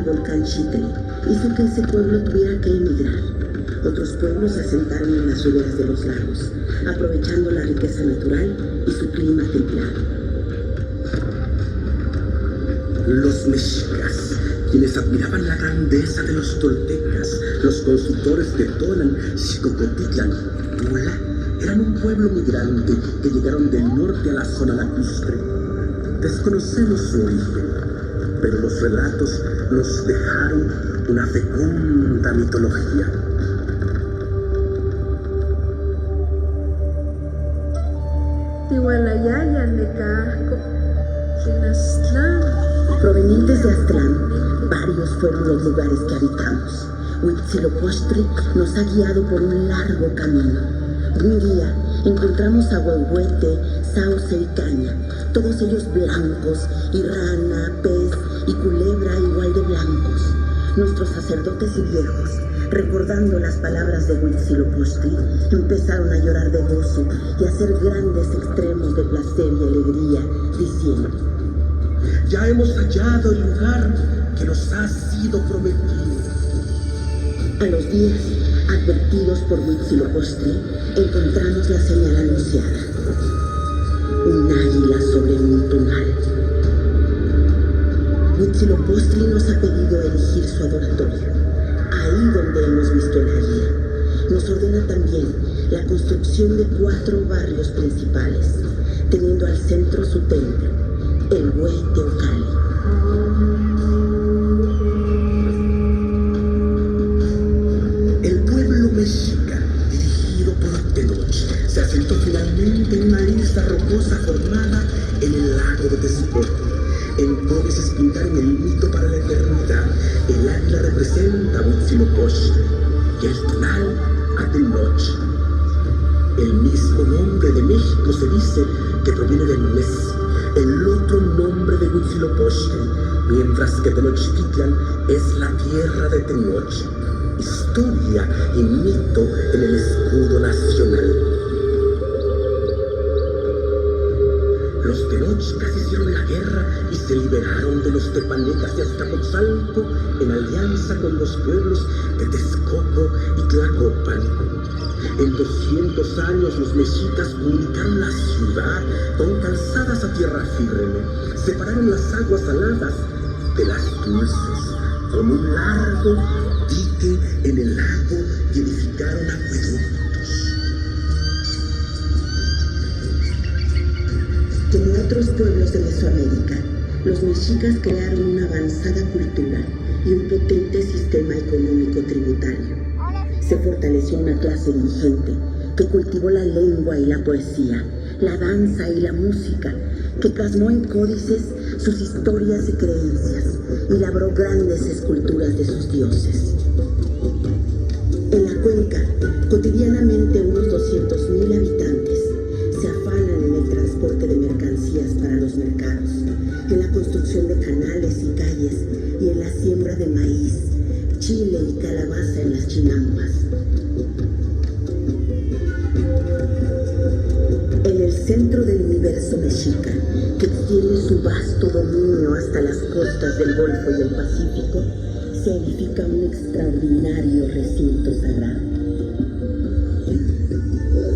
del volcán Chitle hizo que ese pueblo tuviera que emigrar. Otros pueblos se asentaron en las riberas de los lagos, aprovechando la riqueza natural y su clima templado. Los mexicas, quienes admiraban la grandeza de los toltecas, los constructores de Tolan, Xicocotitlan y Tula, eran un pueblo migrante que llegaron del norte a la zona lacustre. Desconocemos su origen, pero los relatos nos dejaron una fecunda mitología. Provenientes de Aztlán, varios fueron los lugares que habitamos. Huitzilopochtli nos ha guiado por un largo camino. Un día encontramos a Huehuete, Sauce y Caña, todos ellos blancos, y rana, pez y culebra igual de blancos. Nuestros sacerdotes y viejos, recordando las palabras de Huitzilopochtli, empezaron a llorar de gozo y a hacer grandes extremos de placer y alegría, diciendo: ya hemos hallado el lugar que nos ha sido prometido. A los días, advertidos por Huitzilopochtli, encontramos la señal anunciada: un águila sobre un tunal. Huitzilopochtli nos ha pedido erigir su adoratorio, ahí donde hemos visto el águila. Nos ordena también la construcción de 4 barrios principales, teniendo al centro su templo, el Huehueteocalli. El pueblo mexica, dirigido por Tenoch, se asentó finalmente en una isla rocosa formada en el lago de Texcoco. Entonces pintaron el mito para la eternidad. El águila representa a Huitzilopochtli y el tunal a Tenoch. El mismo nombre de México se dice que proviene del mes, el otro nombre de Huitzilopochtli, mientras que Tenochtitlan es la tierra de Tenoch, historia y mito en el escudo nacional. Los tenochcas hicieron la guerra y se liberaron de los tepanecas de Azcapotzalco en alianza con los pueblos de Texcoco y Tlacopan. En 200 años los mexicas comunicaron la ciudad con calzadas a tierra firme, separaron las aguas saladas de las dulces con un largo dique en el lago y edificaron acueductos. Como otros pueblos de Mesoamérica, los mexicas crearon una avanzada cultura y un potente sistema económico tributario. Se fortaleció una clase dirigente que cultivó la lengua y la poesía, la danza y la música, que plasmó en códices sus historias y creencias y labró grandes esculturas de sus dioses. En la cuenca, cotidianamente unos 200,000 habitantes se afanan en el transporte de mercancías para los mercados, en la construcción de canales y calles y en la siembra de maíz, chile y calabaza en las chinampas. En el centro del universo mexica, que extiende su vasto dominio hasta las costas del Golfo y el Pacífico, se edifica un extraordinario recinto sagrado.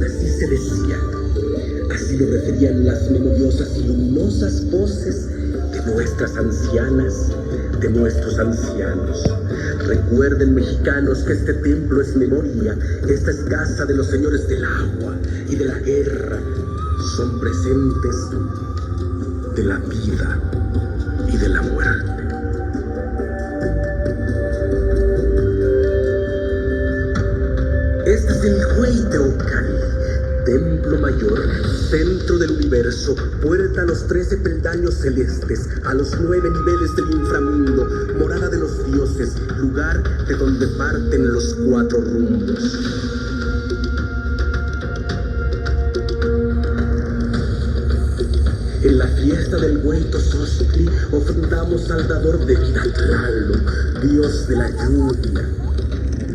Así se decía, así lo referían las melodiosas y luminosas voces de nuestras ancianas, de nuestros ancianos. Recuerden, mexicanos, que este templo es memoria, esta es casa de los señores del agua y de la guerra, son presentes de la vida y de la muerte. Este es el Huehueteocalli, templo mayor, centro del universo, puerta a los 13 peldaños celestes, a los 9 niveles del inframundo, morada de los dioses, lugar de donde parten los 4 rumbos. En la fiesta del Hueytozostli ofrendamos al dador de vida, Tlaloc, dios de la lluvia.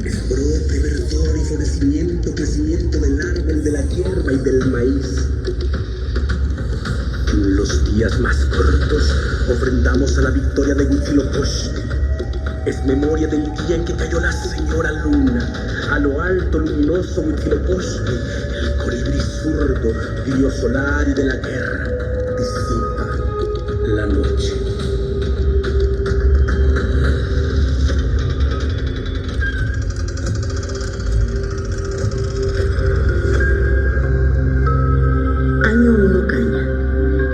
Es brote, verdor y florecimiento, crecimiento del árbol, de la hierba y del maíz. En los días más cortos ofrendamos a la victoria de Huitzilopochtli. Es memoria del día en que cayó la señora luna. A lo alto, luminoso Huitzilopochtli, el colibrí zurdo, dios solar y de la guerra, disipa la noche. Año 1 Caña.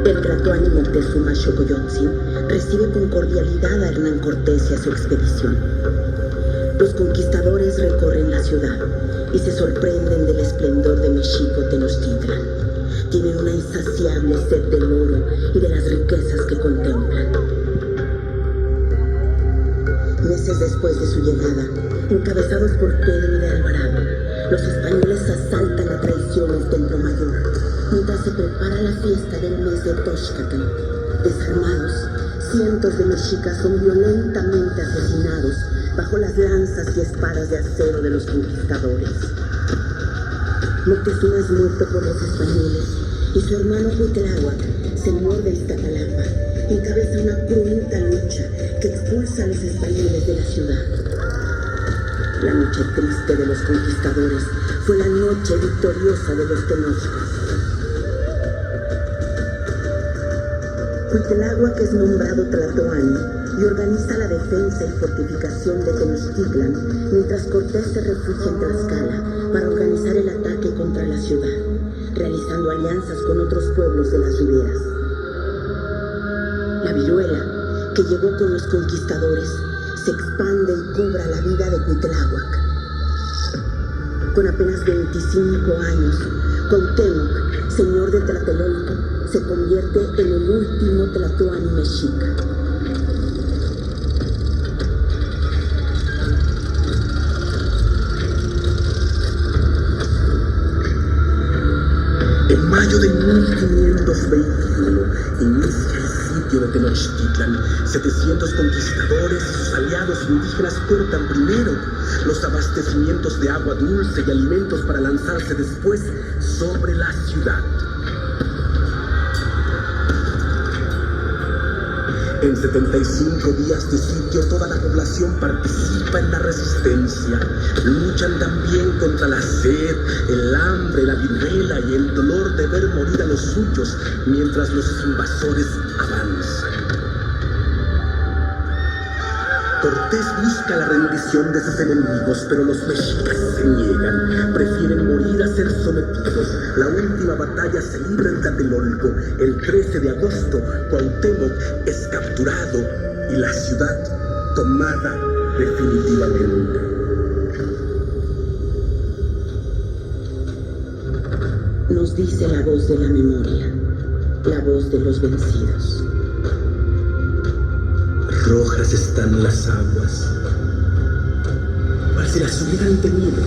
El Tlatoani Moctezuma Xocoyotzin recibe con cordialidad a Hernán Cortés y a su expedición. Los conquistadores recorren la ciudad y se sorprenden del esplendor de Mexico Tenochtitlan. Tienen una insaciable sed del oro y de las riquezas que contemplan. Meses después de su llegada, encabezados por Pedro y de Alvarado, los españoles asaltan a traición el Templo Mayor, mientras se prepara la fiesta del mes de Toxcatl. Desarmados, cientos de mexicas son violentamente asesinados bajo las lanzas y espadas de acero de los conquistadores. Moctezuma es muerto por los españoles y su hermano Cuitláhuac, señor de Iztapalapa, encabeza una cruenta lucha que expulsa a los españoles de la ciudad. La noche triste de los conquistadores fue la noche victoriosa de los tenochcas. Cuitláhuac es nombrado Tlatoani y organiza la defensa y fortificación de Tenochtitlan, mientras Cortés se refugia en Tlaxcala para organizar el ataque contra la ciudad, realizando alianzas con otros pueblos de las riberas. La viruela, que llegó con los conquistadores, se expande y cobra la vida de Cuitláhuac. Con apenas 25 años, Cuauhtémoc, señor de Tlatelolco, se convierte en el último Tlatoani mexica. En mayo de 1521 inicia el sitio de Tenochtitlan. 700 conquistadores y sus aliados indígenas cortan primero los abastecimientos de agua dulce y alimentos para lanzarse después sobre la ciudad. En 75 días de sitio, toda la población participa en la resistencia. Luchan también contra la sed, el hambre, la viruela y el dolor de ver morir a los suyos mientras los invasores avanzan. Cortés busca la rendición de sus enemigos, pero los mexicas se niegan. Prefieren morir a ser sometidos. La última batalla se libra en Tlatelolco. El 13 de agosto, Cuauhtémoc es capturado y la ciudad tomada definitivamente. Nos dice la voz de la memoria, la voz de los vencidos. Rojas están las aguas, cual si las hubieran tenido,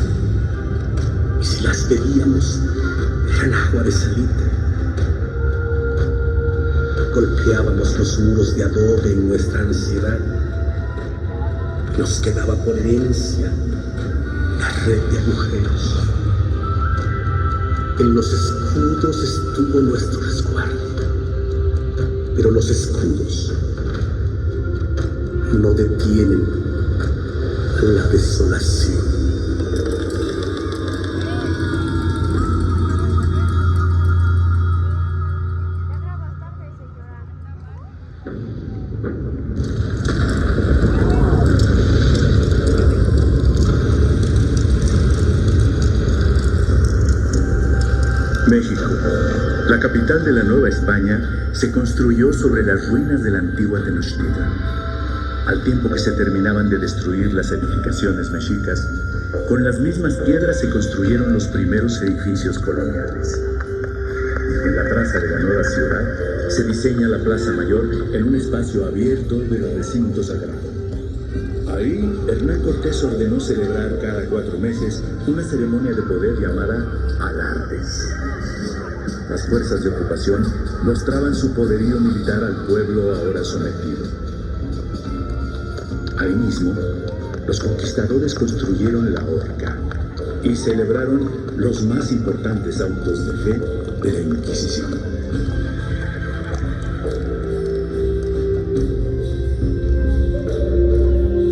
y si las bebíamos, eran agua de salitre. Golpeábamos los muros de adobe en nuestra ansiedad. Nos quedaba por herencia la red de agujeros. En los escudos estuvo nuestro resguardo, pero los escudos no detienen la desolación. México, la capital de la Nueva España, se construyó sobre las ruinas de la antigua Tenochtitlan. Al tiempo que se terminaban de destruir las edificaciones mexicas, con las mismas piedras se construyeron los primeros edificios coloniales. En la traza de la nueva ciudad se diseña la Plaza Mayor en un espacio abierto del recinto sagrado. Ahí, Hernán Cortés ordenó celebrar cada 4 meses una ceremonia de poder llamada alardes. Las fuerzas de ocupación mostraban su poderío militar al pueblo ahora sometido. Ahí mismo, los conquistadores construyeron la horca y celebraron los más importantes autos de fe de la Inquisición.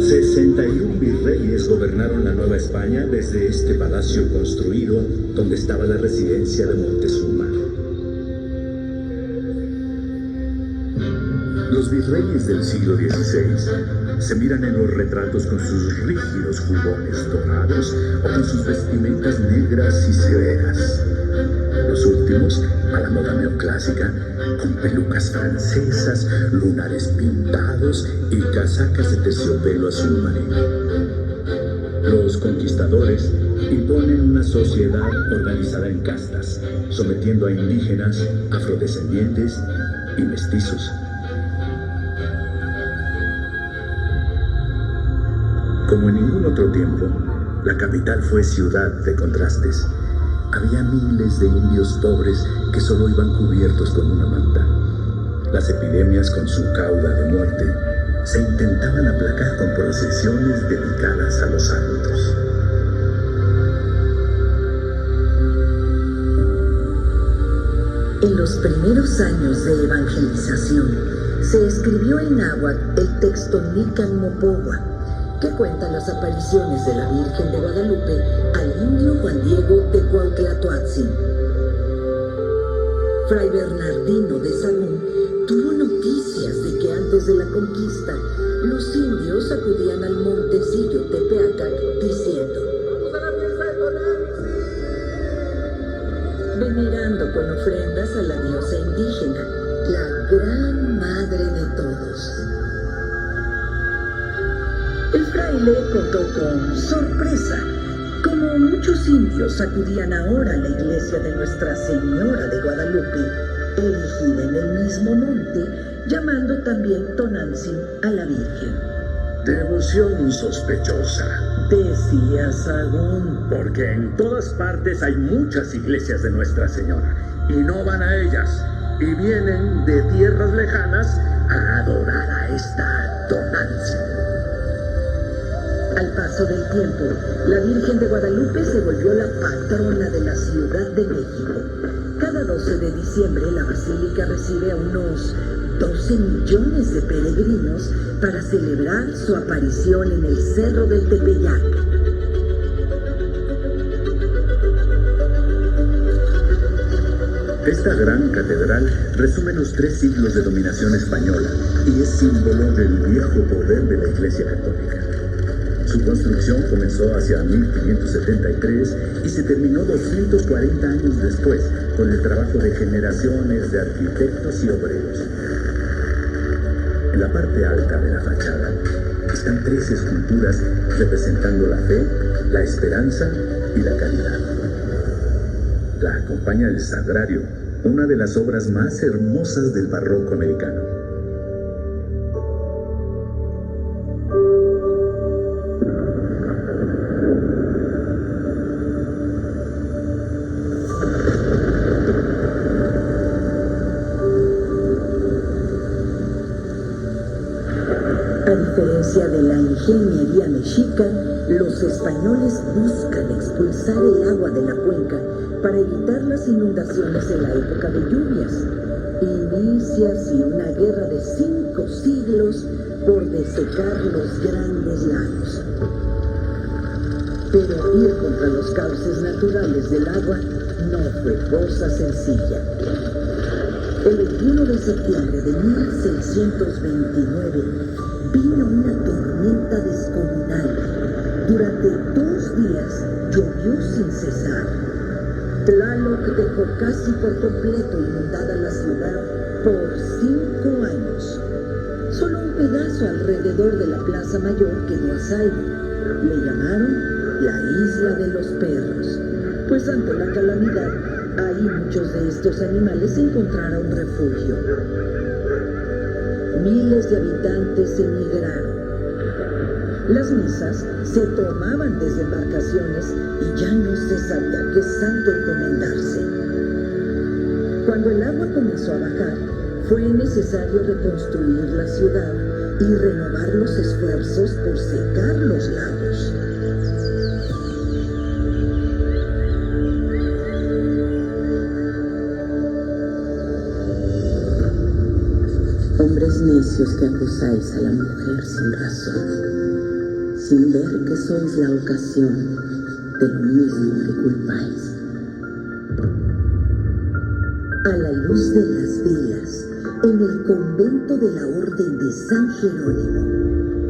Se 61 virreyes gobernaron la Nueva España desde este palacio construido donde estaba la residencia de Montezuma. Los virreyes del siglo XVI se miran en los retratos con sus rígidos jubones dorados o con sus vestimentas negras y severas. Los últimos, a la moda neoclásica, con pelucas francesas, lunares pintados y casacas de terciopelo azul marino. Los conquistadores imponen una sociedad organizada en castas, sometiendo a indígenas, afrodescendientes y mestizos. Como en ningún otro tiempo, la capital fue ciudad de contrastes. Había miles de indios pobres que solo iban cubiertos con una manta. Las epidemias, con su cauda de muerte, se intentaban aplacar con procesiones dedicadas a los santos. En los primeros años de evangelización, se escribió en náhuatl el texto Nican Mopogua, que cuenta las apariciones de la Virgen de Guadalupe al indio Juan Diego de Cuauhtlatoatzin. Fray Bernardino de Sahagún tuvo noticias de que antes de la conquista, los indios acudían al montecillo Tepeacac diciendo: ¡Vamos a la fiesta de Tonantzin! Venerando con ofrendas a la diosa indígena, la gran madre de todos. El fraile contó con sorpresa como muchos indios acudían ahora a la iglesia de Nuestra Señora de Guadalupe, erigida en el mismo monte, llamando también Tonantzin a la Virgen. Devoción sospechosa, Decía Sahagún, porque en todas partes hay muchas iglesias de Nuestra Señora y no van a ellas, y vienen de tierras lejanas a adorar a esta Tonantzin. Al paso del tiempo, la Virgen de Guadalupe se volvió la patrona de la Ciudad de México. Cada 12 de diciembre la basílica recibe a unos 12 millones de peregrinos para celebrar su aparición en el Cerro del Tepeyac. Esta gran catedral resume los 3 siglos de dominación española y es símbolo del viejo poder de la Iglesia Católica. Su construcción comenzó hacia 1573 y se terminó 240 años después con el trabajo de generaciones de arquitectos y obreros. En la parte alta de la fachada están 3 esculturas representando la fe, la esperanza y la caridad. La acompaña el Sagrario, una de las obras más hermosas del barroco americano. A diferencia de la ingeniería mexica, los españoles buscan expulsar el agua de la cuenca para evitar las inundaciones en la época de lluvias. Inicia así una guerra de 5 siglos por desecar los grandes lagos. Pero ir contra los cauces naturales del agua no fue cosa sencilla. El 21 de septiembre de 1629 vino una tormenta descomunal. Durante 2 días llovió sin cesar. Tlaloc dejó casi por completo inundada la ciudad por 5 años. Solo un pedazo alrededor de la Plaza Mayor quedó a salvo. Le llamaron la Isla de los Perros, pues ante la calamidad, ahí muchos de estos animales encontraron refugio. Miles de habitantes emigraron. Las misas se tomaban desde embarcaciones y ya no se sabía qué santo encomendarse. Cuando el agua comenzó a bajar, fue necesario reconstruir la ciudad y renovar los esfuerzos por secar los lagos. Hombres necios que acusáis a la mujer sin razón. sin ver que sois la ocasión de lo mismo que culpáis. A la luz de las velas, en el convento de la Orden de San Jerónimo,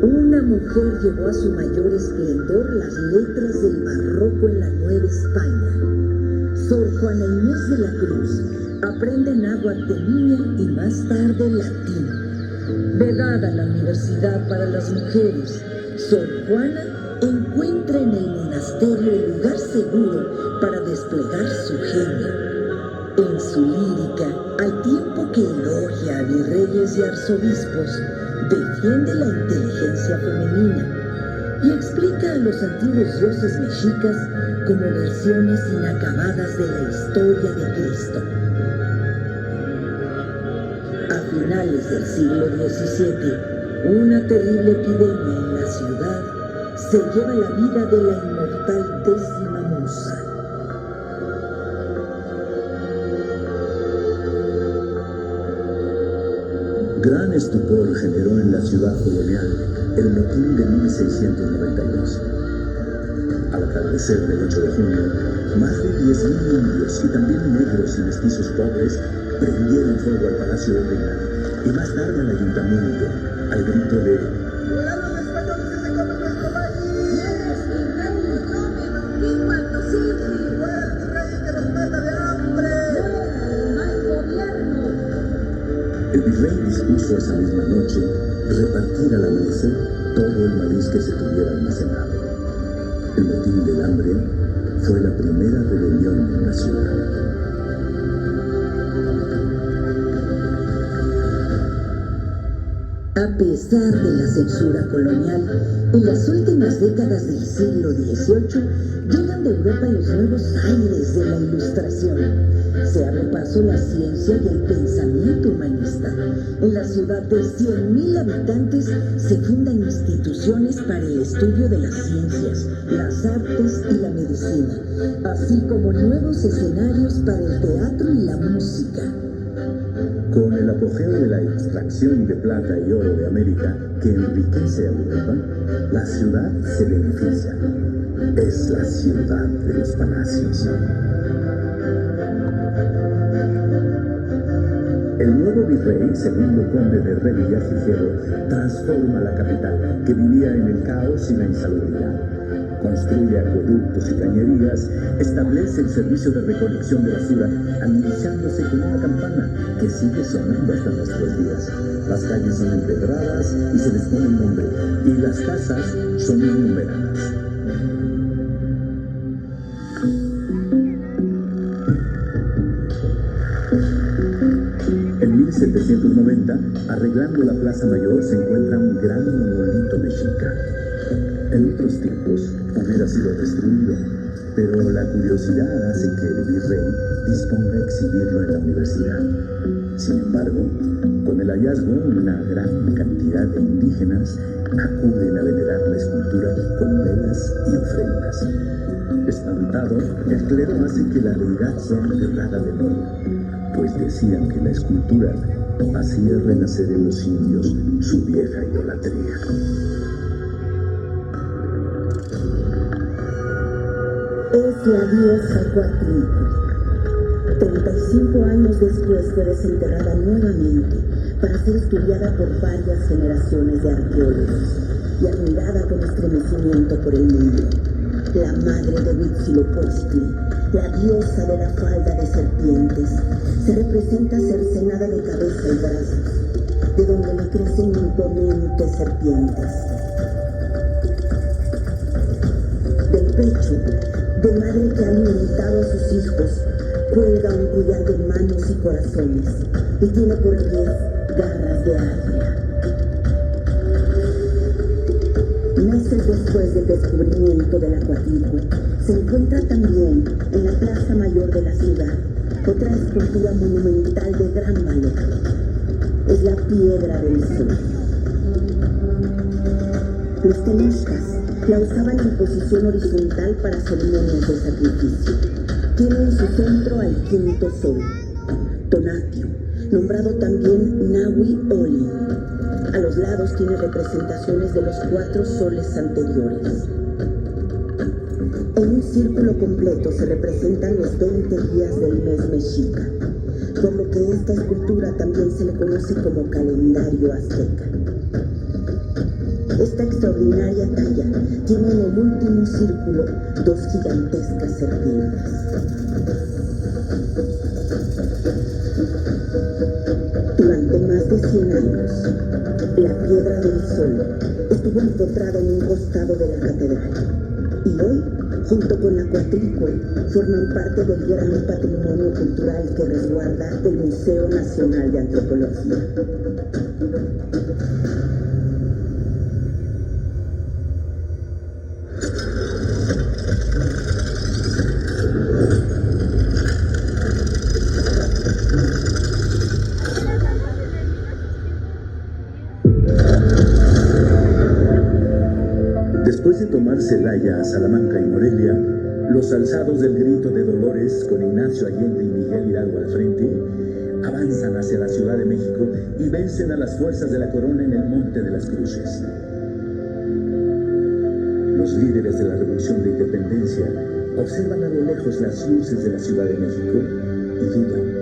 una mujer llevó a su mayor esplendor las letras del barroco en la Nueva España. Sor Juana Inés de la Cruz aprende náhuatl de niña y más tarde latín. Vedada la Universidad para las Mujeres, Sor Juana encuentra en el monasterio el lugar seguro para desplegar su genio. En su lírica, al tiempo que elogia a virreyes y arzobispos, defiende la inteligencia femenina y explica a los antiguos dioses mexicas como versiones inacabadas de la historia de Cristo. A finales del siglo XVII, una terrible epidemia en la ciudad se lleva la vida de la inmortal Décima Musa. Gran estupor generó en la ciudad colonial el motín de 1692. Al atardecer del 8 de junio, más de 10.000 indios y también negros y mestizos pobres prendieron fuego al Palacio de Reina y más tarde al ayuntamiento, al grito de ¡Ciudadanos españoles que se comen nuestro país! ¡Fuera el rey que nos mata de hambre! El virrey dispuso esa misma noche repartir al amanecer todo el maíz que se tuviera almacenado. El motín del hambre fue la primera rebelión en la ciudad. A pesar de la censura colonial, en las últimas décadas del siglo XVIII llegan de Europa los nuevos aires de la Ilustración. Se abre paso la ciencia y el pensamiento humanista. En la ciudad de 100.000 habitantes se fundan instituciones para el estudio de las ciencias, las artes y la medicina, así como nuevos escenarios para el teatro y la música. Con el apogeo de la extracción de plata y oro de América que enriquece a Europa, la ciudad se beneficia. Es la ciudad de los palacios. El nuevo virrey, segundo conde de Revillagigedo, transforma la capital, que vivía en el caos y la insalubridad. Construye acueductos y cañerías, establece el servicio de recolección de basura, anidizándose con una campana que sigue sonando hasta nuestros días. Las calles son empedradas y se les pone nombre, y las casas son innumeradas. En 1790, arreglando la Plaza Mayor, se encuentra un gran monolito mexica. En otros tiempos hubiera sido destruido, pero la curiosidad hace que el virrey disponga a exhibirlo en la universidad. Sin embargo, con el hallazgo, una gran cantidad de indígenas acuden a venerar la escultura con velas y ofrendas. Espantado, el clero hace que la deidad sea enterrada de nuevo, pues decían que la escultura hacía renacer en los indios su vieja idolatría. Es la diosa Coatlicue. 35 años después fue desenterrada nuevamente para ser estudiada por varias generaciones de arqueólogos y admirada con estremecimiento por el mundo. La madre de Huitzilopochtli, la diosa de la falda de serpientes, se representa cercenada de cabeza y brazos, de donde le crecen imponentes serpientes. Del pecho, de madre que ha alimentado a sus hijos, cuelga un collar de manos y corazones y tiene por pies garras de águila. Meses después del descubrimiento de la Coatlicue, se encuentra también en la Plaza Mayor de la ciudad otra escultura monumental de gran valor. Es la Piedra del Sol. Los tenochcas la usaban en posición horizontal para ceremonias de sacrificio. Tiene en su centro al quinto sol, Tonatiuh, nombrado también Nahui Olin. A los lados tiene representaciones de los 4 soles anteriores. En un círculo completo se representan los 20 días del mes mexica, por lo que esta escultura también se le conoce como calendario azteca. Esta extraordinaria talla tiene en el último círculo 2 gigantescas serpientes. Durante más de 100 años, la piedra del sol estuvo encontrada en un costado de la catedral y hoy, junto con la cuatrícula, forman parte del gran patrimonio cultural que resguarda el Museo Nacional de Antropología. Después de tomar Celaya, Salamanca y Morelia, los alzados del Grito de Dolores, con Ignacio Allende y Miguel Hidalgo al frente, avanzan hacia la Ciudad de México y vencen a las fuerzas de la corona en el Monte de las Cruces. Los líderes de la Revolución de Independencia observan a lo lejos las luces de la Ciudad de México y dudan.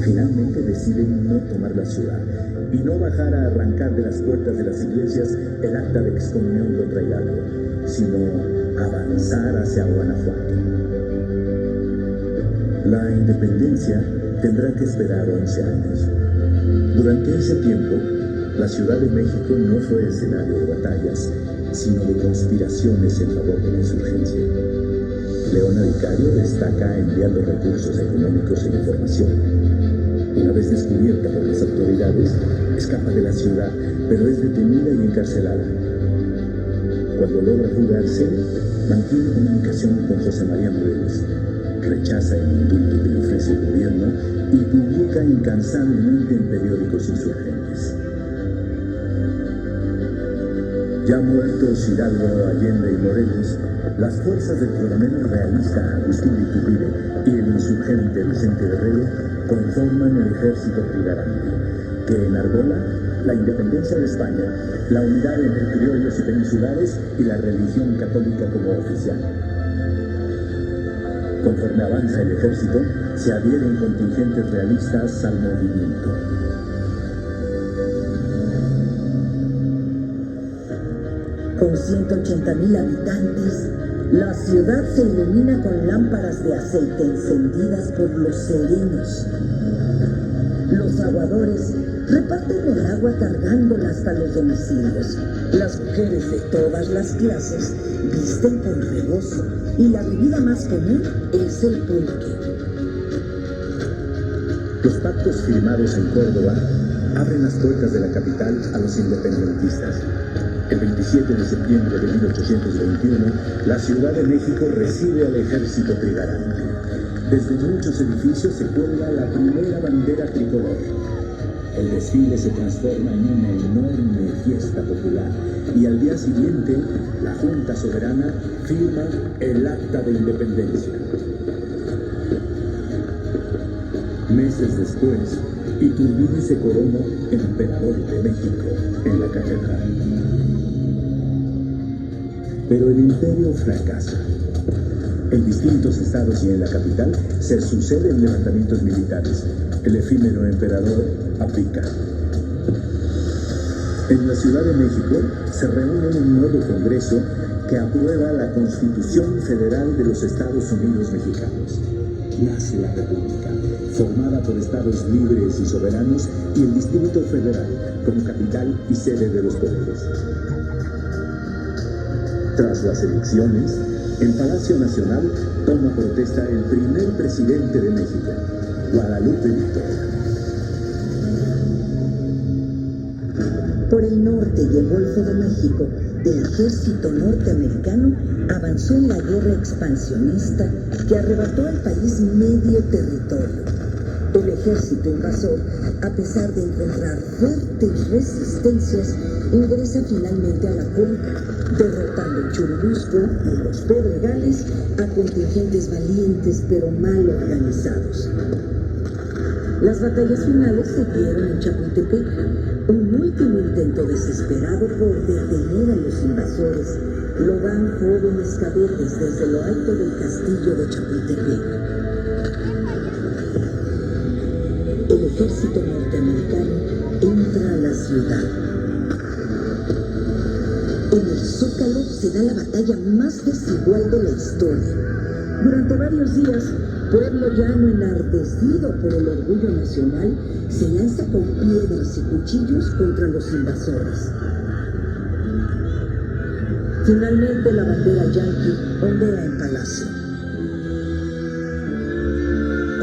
Finalmente deciden no tomar la ciudad y no bajar a arrancar de las puertas de las iglesias el acta de excomunión contra Hidalgo, sino avanzar hacia Guanajuato. La independencia tendrá que esperar 11 años. Durante ese tiempo, la Ciudad de México no fue escenario de batallas, sino de conspiraciones en favor de la insurgencia. Leona Vicario destaca enviando recursos económicos e información. Una vez descubierta por las autoridades, escapa de la ciudad, pero es detenida y encarcelada. Cuando logra fugarse, mantiene comunicación con José María Morelos, rechaza el indulto que le ofrece el gobierno y publica incansablemente en periódicos insurgentes. Ya muertos Hidalgo, Allende y Morelos, las fuerzas del coronel realista Agustín de Iturbide y el insurgente Vicente Guerrero conforman el ejército trigarante, que enarbola la independencia de España, la unidad entre criollos y peninsulares y la religión católica como oficial. Conforme avanza el ejército, se adhieren contingentes realistas al movimiento. Con 180,000 habitantes, la ciudad se ilumina con lámparas de aceite encendidas por los serenos. Los aguadores reparten el agua cargándola hasta los domicilios. Las mujeres de todas las clases visten con rebozo y la bebida más común es el pulque. Los pactos firmados en Córdoba abren las puertas de la capital a los independentistas. El 27 de septiembre de 1821, la Ciudad de México recibe al ejército trigarante. Desde muchos edificios se cuelga la primera bandera tricolor. El desfile se transforma en una enorme fiesta popular y al día siguiente, la Junta Soberana firma el Acta de Independencia. Meses después, Iturbide se corona emperador de México en la catedral. Pero el imperio fracasa. En distintos estados y en la capital se suceden levantamientos militares. El efímero emperador abdica. En la Ciudad de México se reúne un nuevo congreso que aprueba la Constitución Federal de los Estados Unidos Mexicanos. Nace la República, formada por estados libres y soberanos, y el Distrito Federal como capital y sede de los poderes. Tras las elecciones, en Palacio Nacional toma protesta el primer presidente de México, Guadalupe Victoria. Por el norte y el Golfo de México, el ejército norteamericano avanzó en la guerra expansionista que arrebató al país medio territorio. El ejército invasor, a pesar de encontrar fuertes resistencias, ingresa finalmente a la cuenca, derrotando en Churubusco y los Pedregales a contingentes valientes pero mal organizados. Las batallas finales se dieron en Chapultepec, un último intento desesperado por detener a los invasores. Lo dan jóvenes cadetes desde lo alto del castillo de Chapultepec. El ejército norteamericano entra a la ciudad. En el Zócalo se da la batalla más desigual de la historia. Durante varios días, pueblo llano enardecido por el orgullo nacional se lanza con piedras y cuchillos contra los invasores. Finalmente la bandera yanqui ondea en Palacio.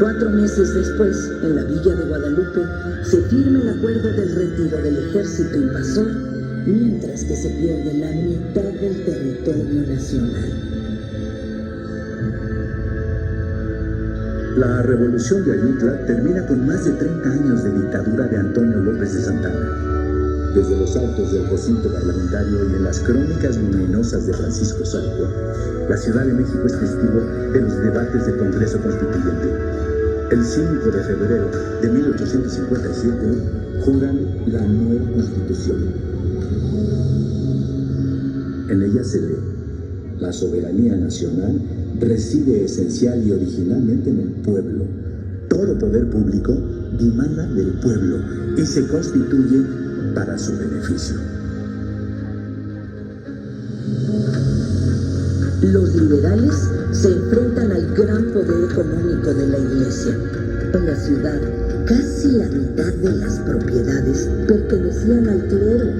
4 meses después, en la villa de Guadalupe, se firma el acuerdo del retiro del ejército invasor, mientras que se pierde la mitad del territorio nacional. La revolución de Ayutla termina con más de 30 años de dictadura de Antonio López de Santana. Desde los altos del recinto parlamentario y en las crónicas luminosas de Francisco Zarco, la Ciudad de México es testigo de los debates del Congreso Constituyente. El 5 de febrero de 1857 juran la nueva Constitución. En ella se lee: la soberanía nacional reside esencial y originalmente en el pueblo. Todo poder público dimana del pueblo y se constituye para su beneficio. Los liberales se enfrentan al gran poder económico de la Iglesia. En la ciudad, casi la mitad de las propiedades pertenecían al clero.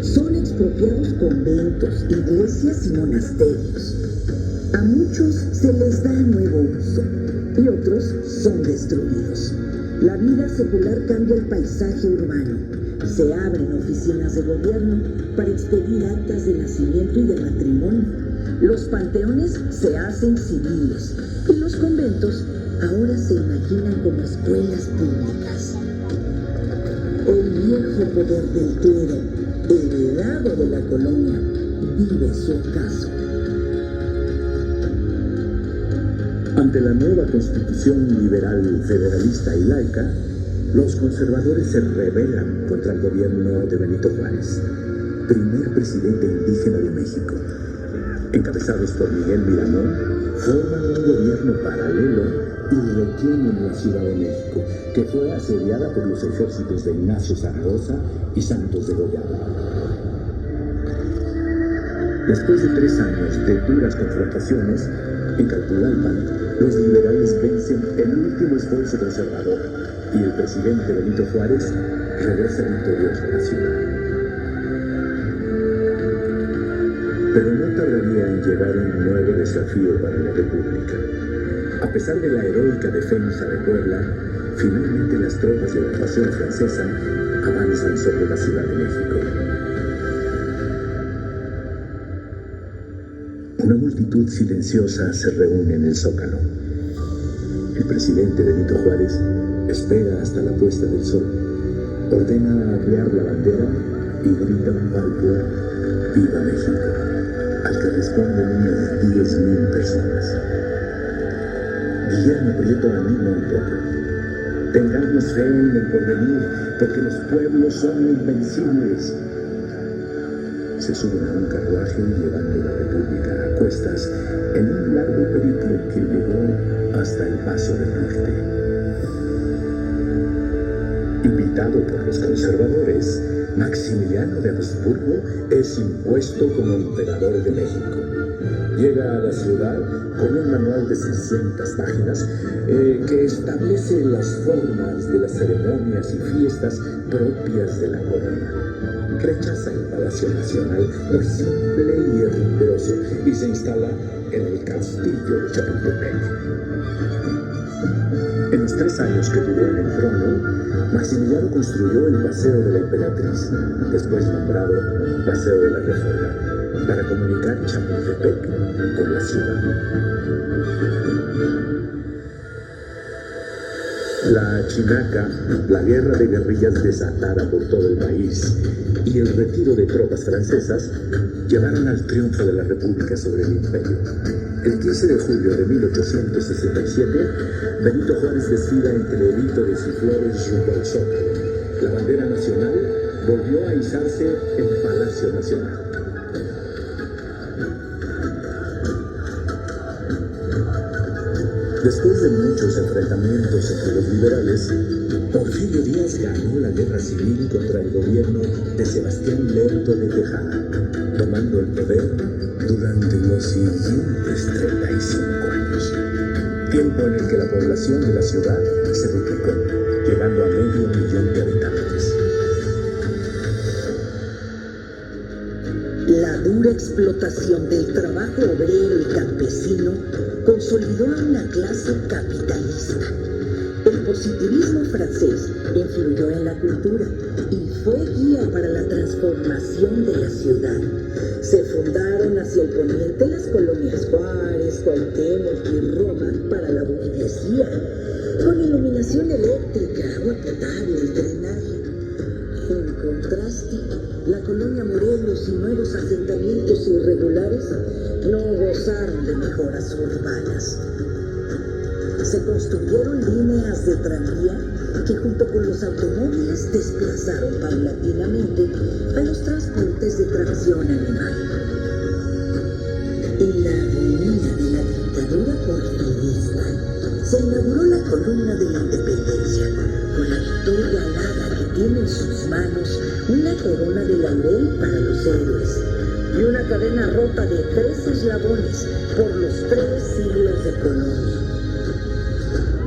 Son expropiados conventos, iglesias y monasterios. A muchos se les da nuevo uso y otros son destruidos. La vida secular cambia el paisaje urbano. Se abren oficinas de gobierno para expedir actas de nacimiento y de matrimonio. Los panteones se hacen civiles y los conventos ahora se imaginan como escuelas públicas. El viejo poder del clero, heredado de la colonia, vive su ocaso. Ante la nueva Constitución liberal, federalista y laica, los conservadores se rebelan contra el gobierno de Benito Juárez, primer presidente indígena de México. Encabezados por Miguel Miramón, forman un gobierno paralelo y retienen la Ciudad de México, que fue asediada por los ejércitos de Ignacio Zaragoza y Santos de Gollado. Después de 3 años de duras confrontaciones, en Calpulalpan, los liberales vencen el último esfuerzo conservador y el presidente Benito Juárez regresa victorioso a la ciudad. Pero no tardaría en llegar un nuevo desafío para la República. A pesar de la heroica defensa de Puebla, finalmente las tropas de la invasión francesa avanzan sobre la Ciudad de México. Una multitud silenciosa se reúne en el Zócalo. El presidente Benito Juárez espera hasta la puesta del sol, ordena arriar la bandera y grita un palco: ¡Viva México!, al que responden unas 10,000 personas. Guillermo Prieto anima un poco: tengamos fe en el porvenir, porque los pueblos son invencibles. Se suben a un carruaje llevando la República a cuestas en un largo periplo que llegó hasta el Paso del Norte. Invitado por los conservadores, Maximiliano de Habsburgo es impuesto como emperador de México. Llega a la ciudad con un manual de 600 páginas que establece las formas de las ceremonias y fiestas propias de la corona. Rechaza el Palacio Nacional por simple y riguroso y se instala en el castillo de Chapultepec. En los 3 años que duró en el trono, Maximiliano construyó el Paseo de la Emperatriz, después nombrado Paseo de la Reforma, para comunicar Chapultepec con la ciudad. La Chinaca, la guerra de guerrillas desatada por todo el país y el retiro de tropas francesas llevaron al triunfo de la República sobre el Imperio. El 15 de julio de 1867, Benito Juárez desfila entre edítores y flores rumbo al Zócalo. La bandera nacional volvió a izarse en Palacio Nacional. Después de muchos enfrentamientos entre los liberales, Porfirio Díaz ganó la guerra civil contra el gobierno de Sebastián Lerdo de Tejada, tomando el poder durante los siguientes 35 años. Tiempo en el que la población de la ciudad se duplicó, llegando a 500.000 de habitantes. La dura explotación del trabajo obrero y campesino consolidó a una clase capitalista. El positivismo francés influyó en la cultura y fue guía para la transformación de la ciudad. Se fundaron hacia el poniente las colonias Juárez, Cuauhtémoc y Roma para la burguesía, con iluminación eléctrica, agua potable y drenaje. En contraste, la colonia Morelos y nuevos asentamientos irregulares no gozaron de mejoras urbanas. Se construyeron líneas de tranvía que junto con los automóviles desplazaron paulatinamente a los transportes de tracción animal. En la agonía de la dictadura porfirista se inauguró la columna de la Independencia, con la victoria alada que tiene en sus manos una corona de laurel para los héroes y una cadena rota de 3 eslabones por los 3 siglos de colonia.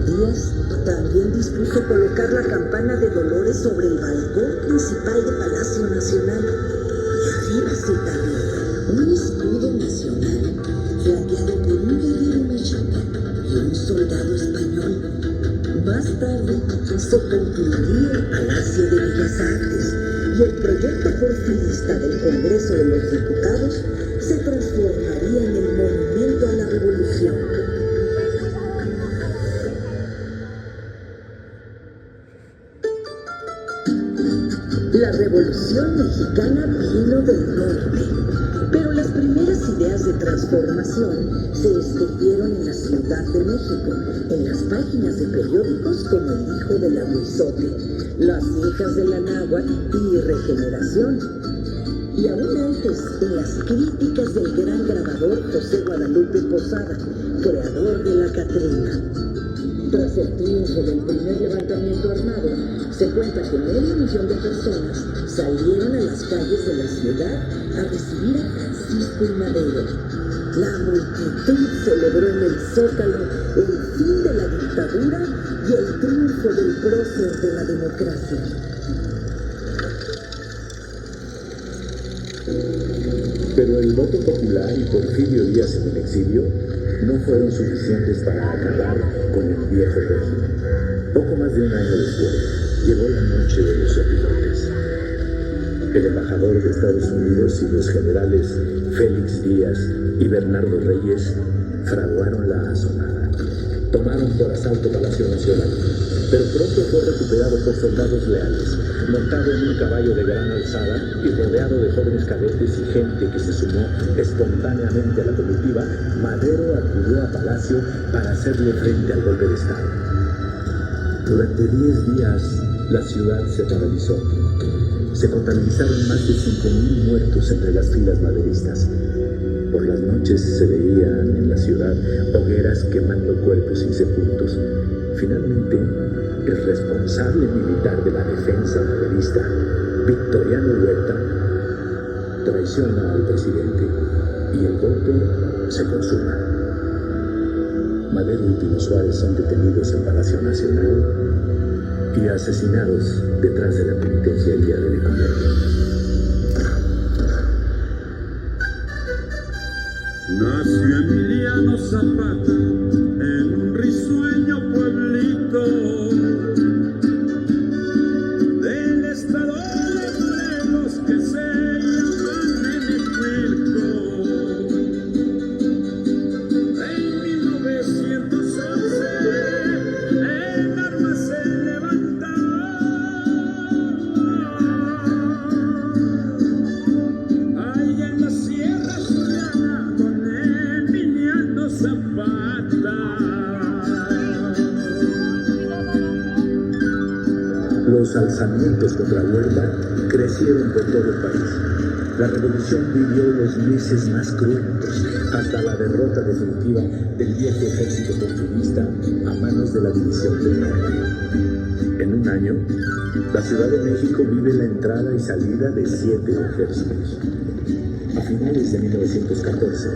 Díaz también dispuso colocar la campana de Dolores sobre el balcón principal de Palacio Nacional y arriba se talló un escudo nacional flanqueado por un guerrero mexica y un soldado español. Más tarde se concluiría el Palacio de Bellas Artes y el proyecto porfirista del Congreso de los Diputados se transformaría en el monumento a la Revolución. La Revolución Mexicana vino del norte, pero las primeras ideas de transformación se escondieron en la Ciudad de México, en las páginas de periódicos como El Hijo de la Huizote, Las Hijas de la Náhuatl y Regeneración. Y aún antes, en las críticas del gran grabador José Guadalupe Posada, creador de la Catrina. Tras el triunfo del primer levantamiento armado, se cuenta que 500.000 de personas salieron a las calles de la ciudad a recibir a Francisco y Madero. La multitud celebró en el Zócalo el fin de la dictadura y el triunfo del prócer de la democracia. Pero el voto popular y Porfirio Díaz en el exilio no fueron suficientes para acabar con el viejo régimen. Poco más de un año después, llegó la noche de los servidores. El embajador de Estados Unidos y los generales Félix Díaz y Bernardo Reyes fraguaron la asonada. Tomaron por asalto Palacio Nacional, pero pronto fue recuperado por soldados leales, montado en un caballo de gran alzada y rodeado de jóvenes cadetes y gente que se sumó espontáneamente a la comitiva. Madero acudió a Palacio para hacerle frente al golpe de Estado. Durante 10 días, la ciudad se paralizó. Se contabilizaron más de 5.000 muertos entre las filas maderistas. Por las noches se veían en la ciudad hogueras quemando cuerpos insepultos. Finalmente, el responsable militar de la defensa maderista, Victoriano Huerta, traiciona al presidente y el golpe se consuma. Madero y Pino Suárez son detenidos en Palacio Nacional y asesinados detrás de la penitenciaría de Lecumberri. Nació Emiliano Zapata en un risueño pueblito del estado de Morelos que se llama Nenecuilco. En 1911 el arma se levantaba allá en la Sierra Suyana con Emiliano Los alzamientos contra Huerta crecieron por todo el país. La revolución vivió los meses más cruentos, hasta la derrota definitiva del viejo ejército porfirista a manos de la División del Norte. En un año, la Ciudad de México vive la entrada y salida de 7 ejércitos. A finales de 1914,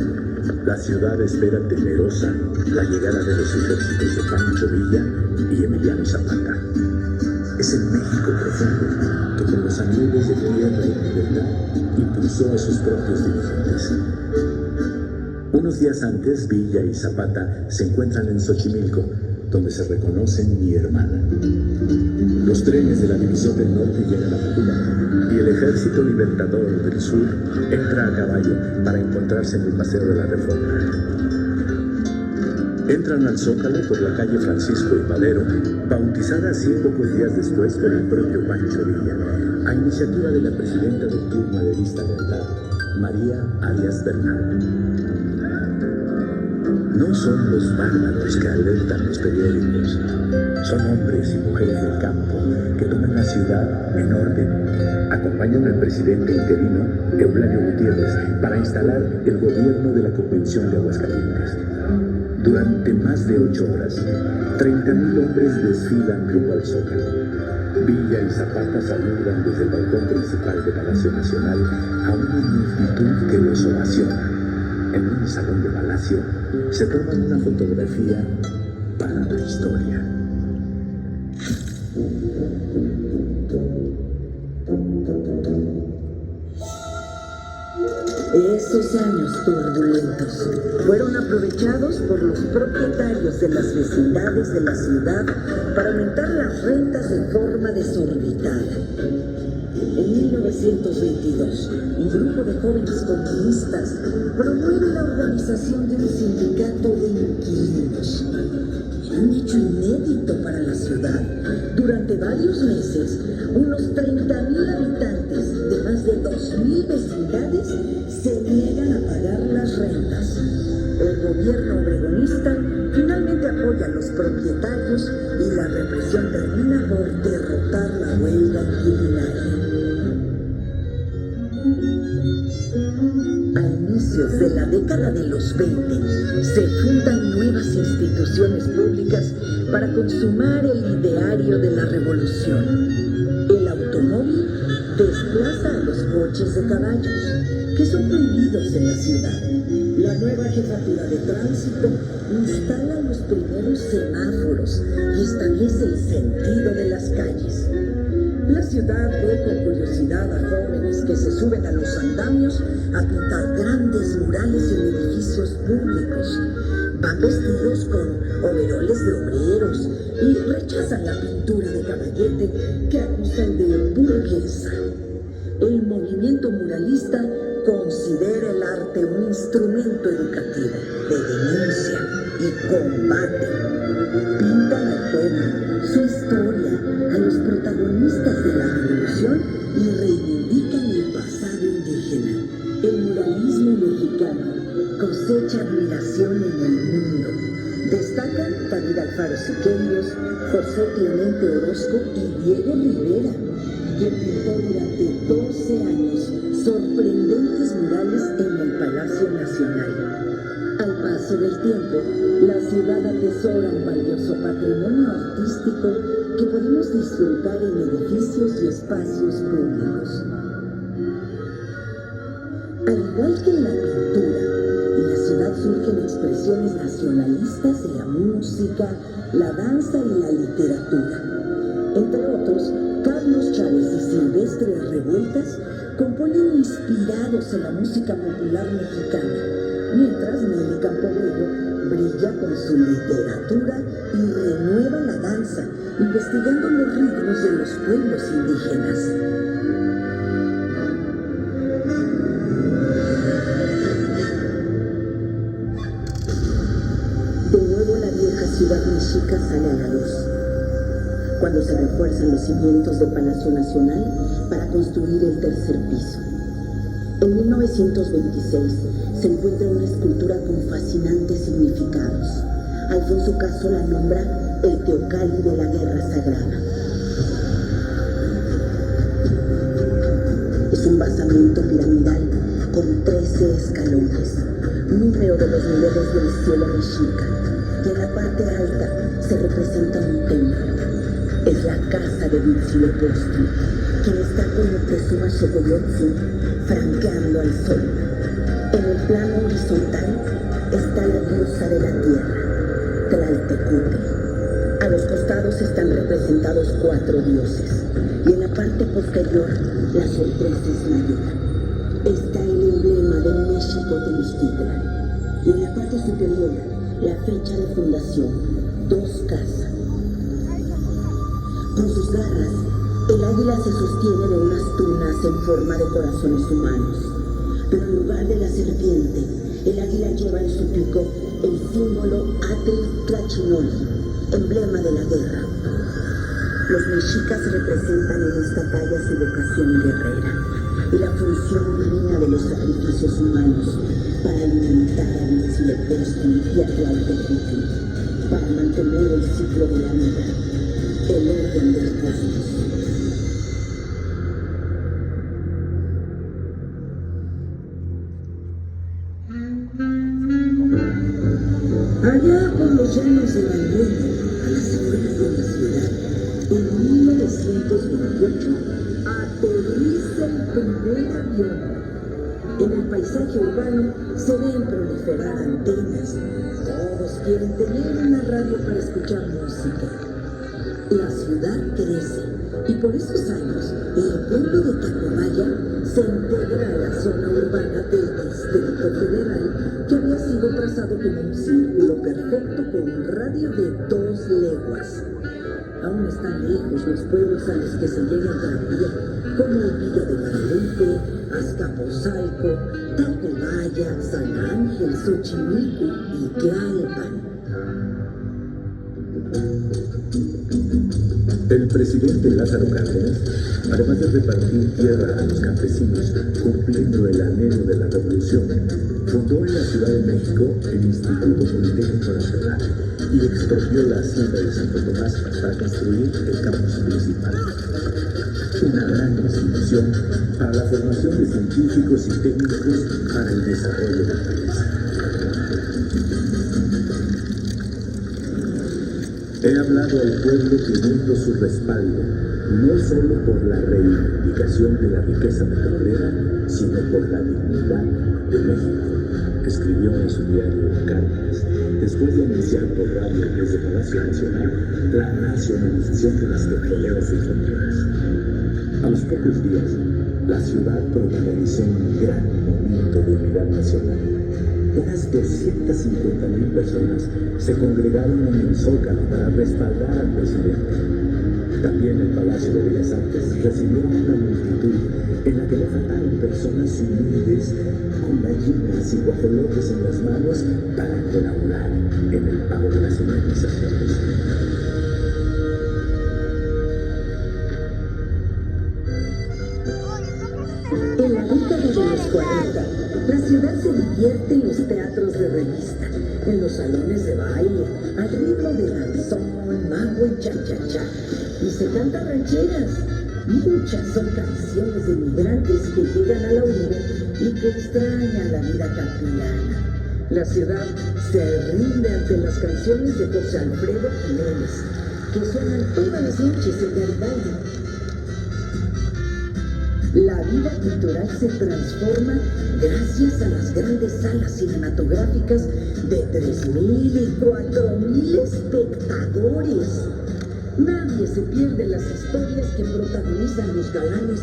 la ciudad espera temerosa la llegada de los ejércitos de Pancho Villa y Emiliano Zapata. Es el México profundo que con los anhelos de tierra y libertad impulsó a sus propios dirigentes. Unos días antes, Villa y Zapata se encuentran en Xochimilco, donde se reconocen y hermanan. Los trenes de la División del Norte llegan a Tacuba y el Ejército Libertador del Sur entra a caballo para encontrarse en el Paseo de la Reforma. Entran al Zócalo por la calle Francisco y Madero, bautizada así pocos días después por el propio Pancho Villa, a iniciativa de la presidenta del Club Maderista Lealtad, María Arias Bernal. No son los bárbaros que alertan los periódicos, son hombres y mujeres del campo que toman la ciudad en orden. Acompañan al presidente interino, Eulalio Gutiérrez, para instalar el gobierno de la Convención de Aguascalientes. Durante más de 8 horas, 30,000 hombres desfilan rumbo al Zócalo. Villa y Zapata saludan desde el balcón principal de Palacio Nacional a una multitud que los ovaciona. En un salón de palacio se toman una fotografía para la historia. Esos años turbulentos fueron aprovechados por los propietarios de las vecindades de la ciudad para aumentar las rentas de forma desorbitada. En 1922, un grupo de jóvenes comunistas promueve la organización de un sindicato de inquilinos. Un hecho inédito para la ciudad. Durante varios meses, unos 30,000 habitantes de más de 2,000 vecindades se niegan a pagar las rentas. El gobierno obregonista finalmente apoya a los propietarios y la represión termina por derrotar la huelga inquilinaria. A inicios de la década de los 20, se fundan nuevas instituciones públicas para consumar el ideario de la revolución. El automóvil desplaza a los coches de caballos, que son prohibidos en la ciudad. La nueva jefatura de tránsito instala los primeros semáforos y establece el sentido de las calles. La ciudad ve con curiosidad a jóvenes que se suben a los andamios a pintar grandes murales en edificios públicos. Van vestidos con overoles de obreros y rechazan la pintura de caballete que acusan de burguesa. El movimiento muralista considera el arte un instrumento educativo, de denuncia y combate. Pintan al pueblo, su historia, a los protagonistas de la revolución y reivindican el pasado indígena. El muralismo mexicano cosecha admiración en el mundo. Destacan David Alfaro Siqueiros, José Clemente Orozco y Diego Rivera, quien pintó durante 12 años sorprendentes murales en el Palacio Nacional. Al paso del tiempo, la ciudad atesora un valioso patrimonio artístico que podemos disfrutar en edificios y espacios públicos. Al igual que en la pintura, en la ciudad surgen expresiones nacionalistas en la música, la danza y la literatura. Entre otros, Carlos Chávez y Silvestre Revueltas componen inspirados en la música popular mexicana, mientras Nelly Campobello brilla con su literatura y renueva la danza, investigando los ritmos de los pueblos indígenas. De nuevo la vieja ciudad mexica sale a la luz, cuando se refuerzan los cimientos del Palacio Nacional para construir el tercer piso. En 1926 se encuentra una escultura con fascinantes significados. Alfonso Caso la nombra el Teocalli de la Guerra Sagrada. un basamento piramidal con 13 escalones, número de los niveles del cielo mexica, y en la parte alta se representa un templo. Es la casa de Huitzilopochtli, quien está con Moctezuma Xocoyotzin franqueando al sol. En el plano horizontal está la diosa de la tierra, Tlaltecutli. A los costados están representados 4 dioses, y en la parte posterior la sorpresa es mayor. Está el emblema de México Tenochtitlan, y en la parte superior la fecha de fundación, 2 casas. Con sus garras, el águila se sostiene de unas tunas en forma de corazones humanos, pero en lugar de la serpiente, el águila lleva en su pico el símbolo Atl-Tlachinoli, emblema de la guerra. Los mexicas representan en esta talla su vocación guerrera y la función divina de los sacrificios humanos para alimentar a Huitzilopochtli y a Tlaltecutli, para mantener el ciclo de la vida, el orden del cosmos. Allá por los llanos de Valverde, a las afueras de la ciudad, en 1928, aterriza el primer avión. En el paisaje urbano se ven proliferar antenas. Todos quieren tener una radio para escuchar música. La ciudad crece y por esos años el pueblo de Tacubaya se integra a la zona urbana del Distrito Federal, que había sido trazado como un círculo perfecto con un radio de 2 leguas. Aún están lejos los pueblos a los que se llega en tranvía, como Villa de Guadalupe, Azcapotzalco, Tacubaya, San Ángel, Xochimilco y Tlalpan. El presidente Lázaro Cárdenas, además de repartir tierra a los campesinos, cumpliendo el anhelo de la revolución, fundó en la Ciudad de México el Instituto Politécnico Nacional y expropió la hacienda de Santo Tomás para construir el campus municipal. Una gran institución para la formación de científicos y técnicos para el desarrollo del país. He hablado al pueblo pidiendo su respaldo, no solo por la reivindicación de la riqueza petrolera, sino por la dignidad de México, escribió en su diario Cárdenas, después de anunciar por radio desde Palacio Nacional la nacionalización de las petroleras y fronteras. A los pocos días, la ciudad protagonizó un gran momento de unidad nacional. Unas 250,000 personas se congregaron en el Zócalo para respaldar al presidente. También el Palacio de Bellas Artes recibió a una multitud en la que le faltaron personas humildes con gallinas y guajolotes en las manos para colaborar en el pago de las indemnizaciones. En la década de los 40, la ciudad se divierte en los teatros de revista, en los salones de baile, al ritmo de danzón, mago y cha-cha-cha. Y se cantan rancheras. Muchas son canciones de migrantes que llegan a la urbe y que extrañan la vida campirana. La ciudad se rinde ante las canciones de José Alfredo Jiménez, que suenan todas las noches en Garibaldi. La vida cultural se transforma gracias a las grandes salas cinematográficas de 3,000 y 4,000 espectadores. Nadie se pierde las historias que protagonizan los galanes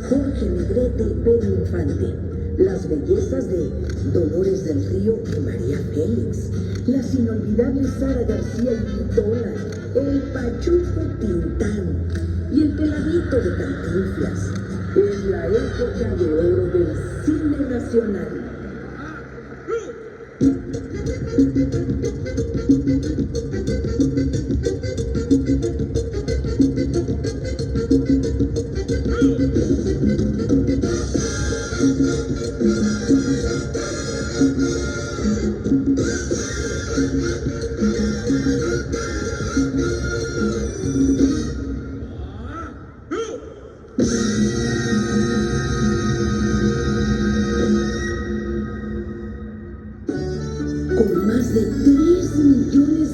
Jorge Negrete y Pedro Infante, las bellezas de Dolores del Río y María Félix, las inolvidables Sara García y Vitola, el Pachuco Tintán y el Peladito de Cantinflas. Es la época de oro del cine nacional.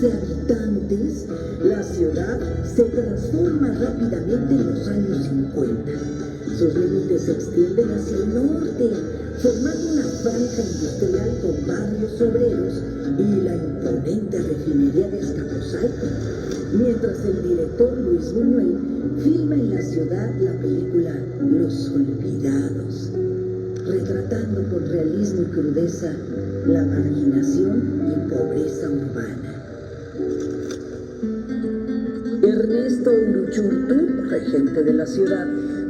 de habitantes, la ciudad se transforma rápidamente en los años 50. Sus límites se extienden hacia el norte, formando una franja industrial con barrios obreros y la imponente refinería de Azcapotzalco. Mientras el director Luis Buñuel filma en la ciudad la película Los Olvidados, retratando con realismo y crudeza la marginación y pobreza urbana. Ernesto Uruchurtu, regente de la ciudad,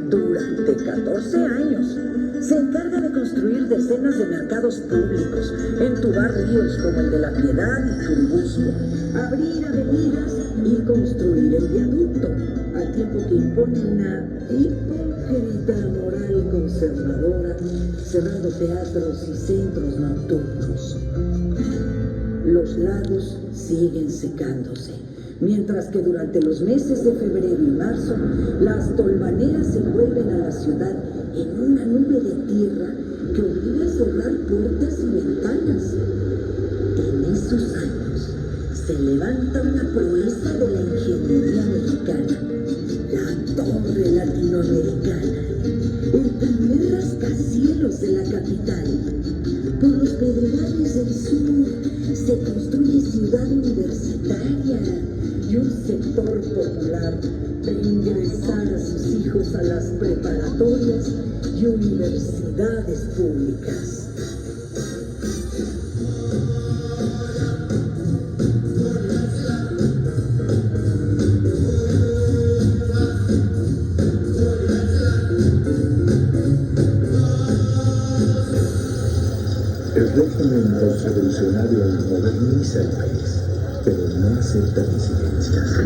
durante 14 años, se encarga de construir decenas de mercados públicos, entubar ríos como el de La Piedad y Churubusco, abrir avenidas y construir el viaducto, al tiempo que impone una hipócrita moral conservadora, cerrando teatros y centros nocturnos. Los lagos siguen secándose, mientras que durante los meses de febrero y marzo, las tolvaneras se vuelven a la ciudad en una nube de tierra que obliga a cerrar puertas y ventanas. En esos años se levanta una proeza de la ingeniería mexicana, la Torre Latinoamericana, el primer rascacielos de la capital. Por los pedregales del sur se construye Ciudad Universitaria y un sector popular de ingresar a sus hijos a las preparatorias y universidades públicas. El régimen postrevolucionario moderniza el país, pero no acepta disidencias.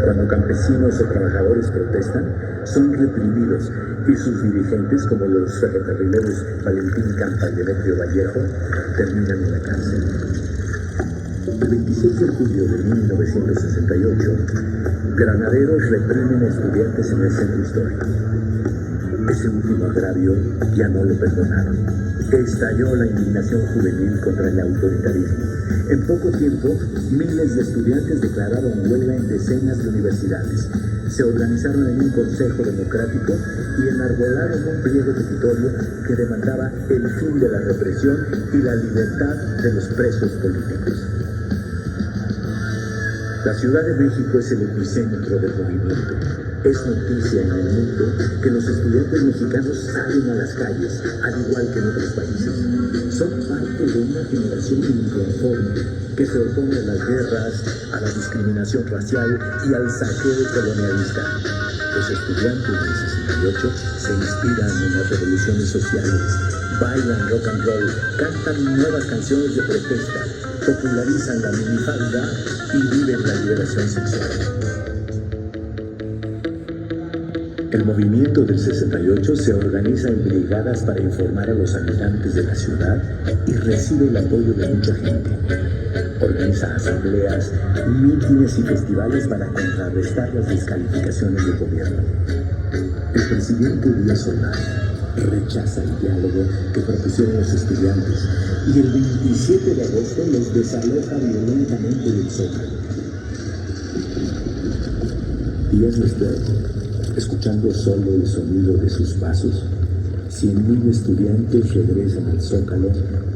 Cuando campesinos o trabajadores protestan, son reprimidos y sus dirigentes, como los ferrocarrileros Valentín Campa y Demetrio Vallejo, terminan en la cárcel. El 26 de julio de 1968, granaderos reprimen a estudiantes en el centro histórico. Ese último agravio ya no lo perdonaron. Estalló la indignación juvenil contra el autoritarismo. En poco tiempo, miles de estudiantes declararon huelga en decenas de universidades. Se organizaron en un consejo democrático y enarbolaron un pliego petitorio que demandaba el fin de la represión y la libertad de los presos políticos. La Ciudad de México es el epicentro del movimiento. Es noticia en el mundo que los estudiantes mexicanos salen a las calles, al igual que en otros países. Son parte de una generación inconforme que se opone a las guerras, a la discriminación racial y al saqueo colonialista. Los estudiantes del 68 se inspiran en las revoluciones sociales, bailan rock and roll, cantan nuevas canciones de protesta, popularizan la minifalda y viven la liberación sexual. El movimiento del 68 se organiza en brigadas para informar a los habitantes de la ciudad y recibe el apoyo de mucha gente. Organiza asambleas, mítines y festivales para contrarrestar las descalificaciones del gobierno. El presidente Díaz Ordaz rechaza el diálogo que propusieron los estudiantes y el 27 de agosto los desaloja violentamente del Zócalo. Días después, escuchando solo el sonido de sus pasos, 100.000 estudiantes regresan al Zócalo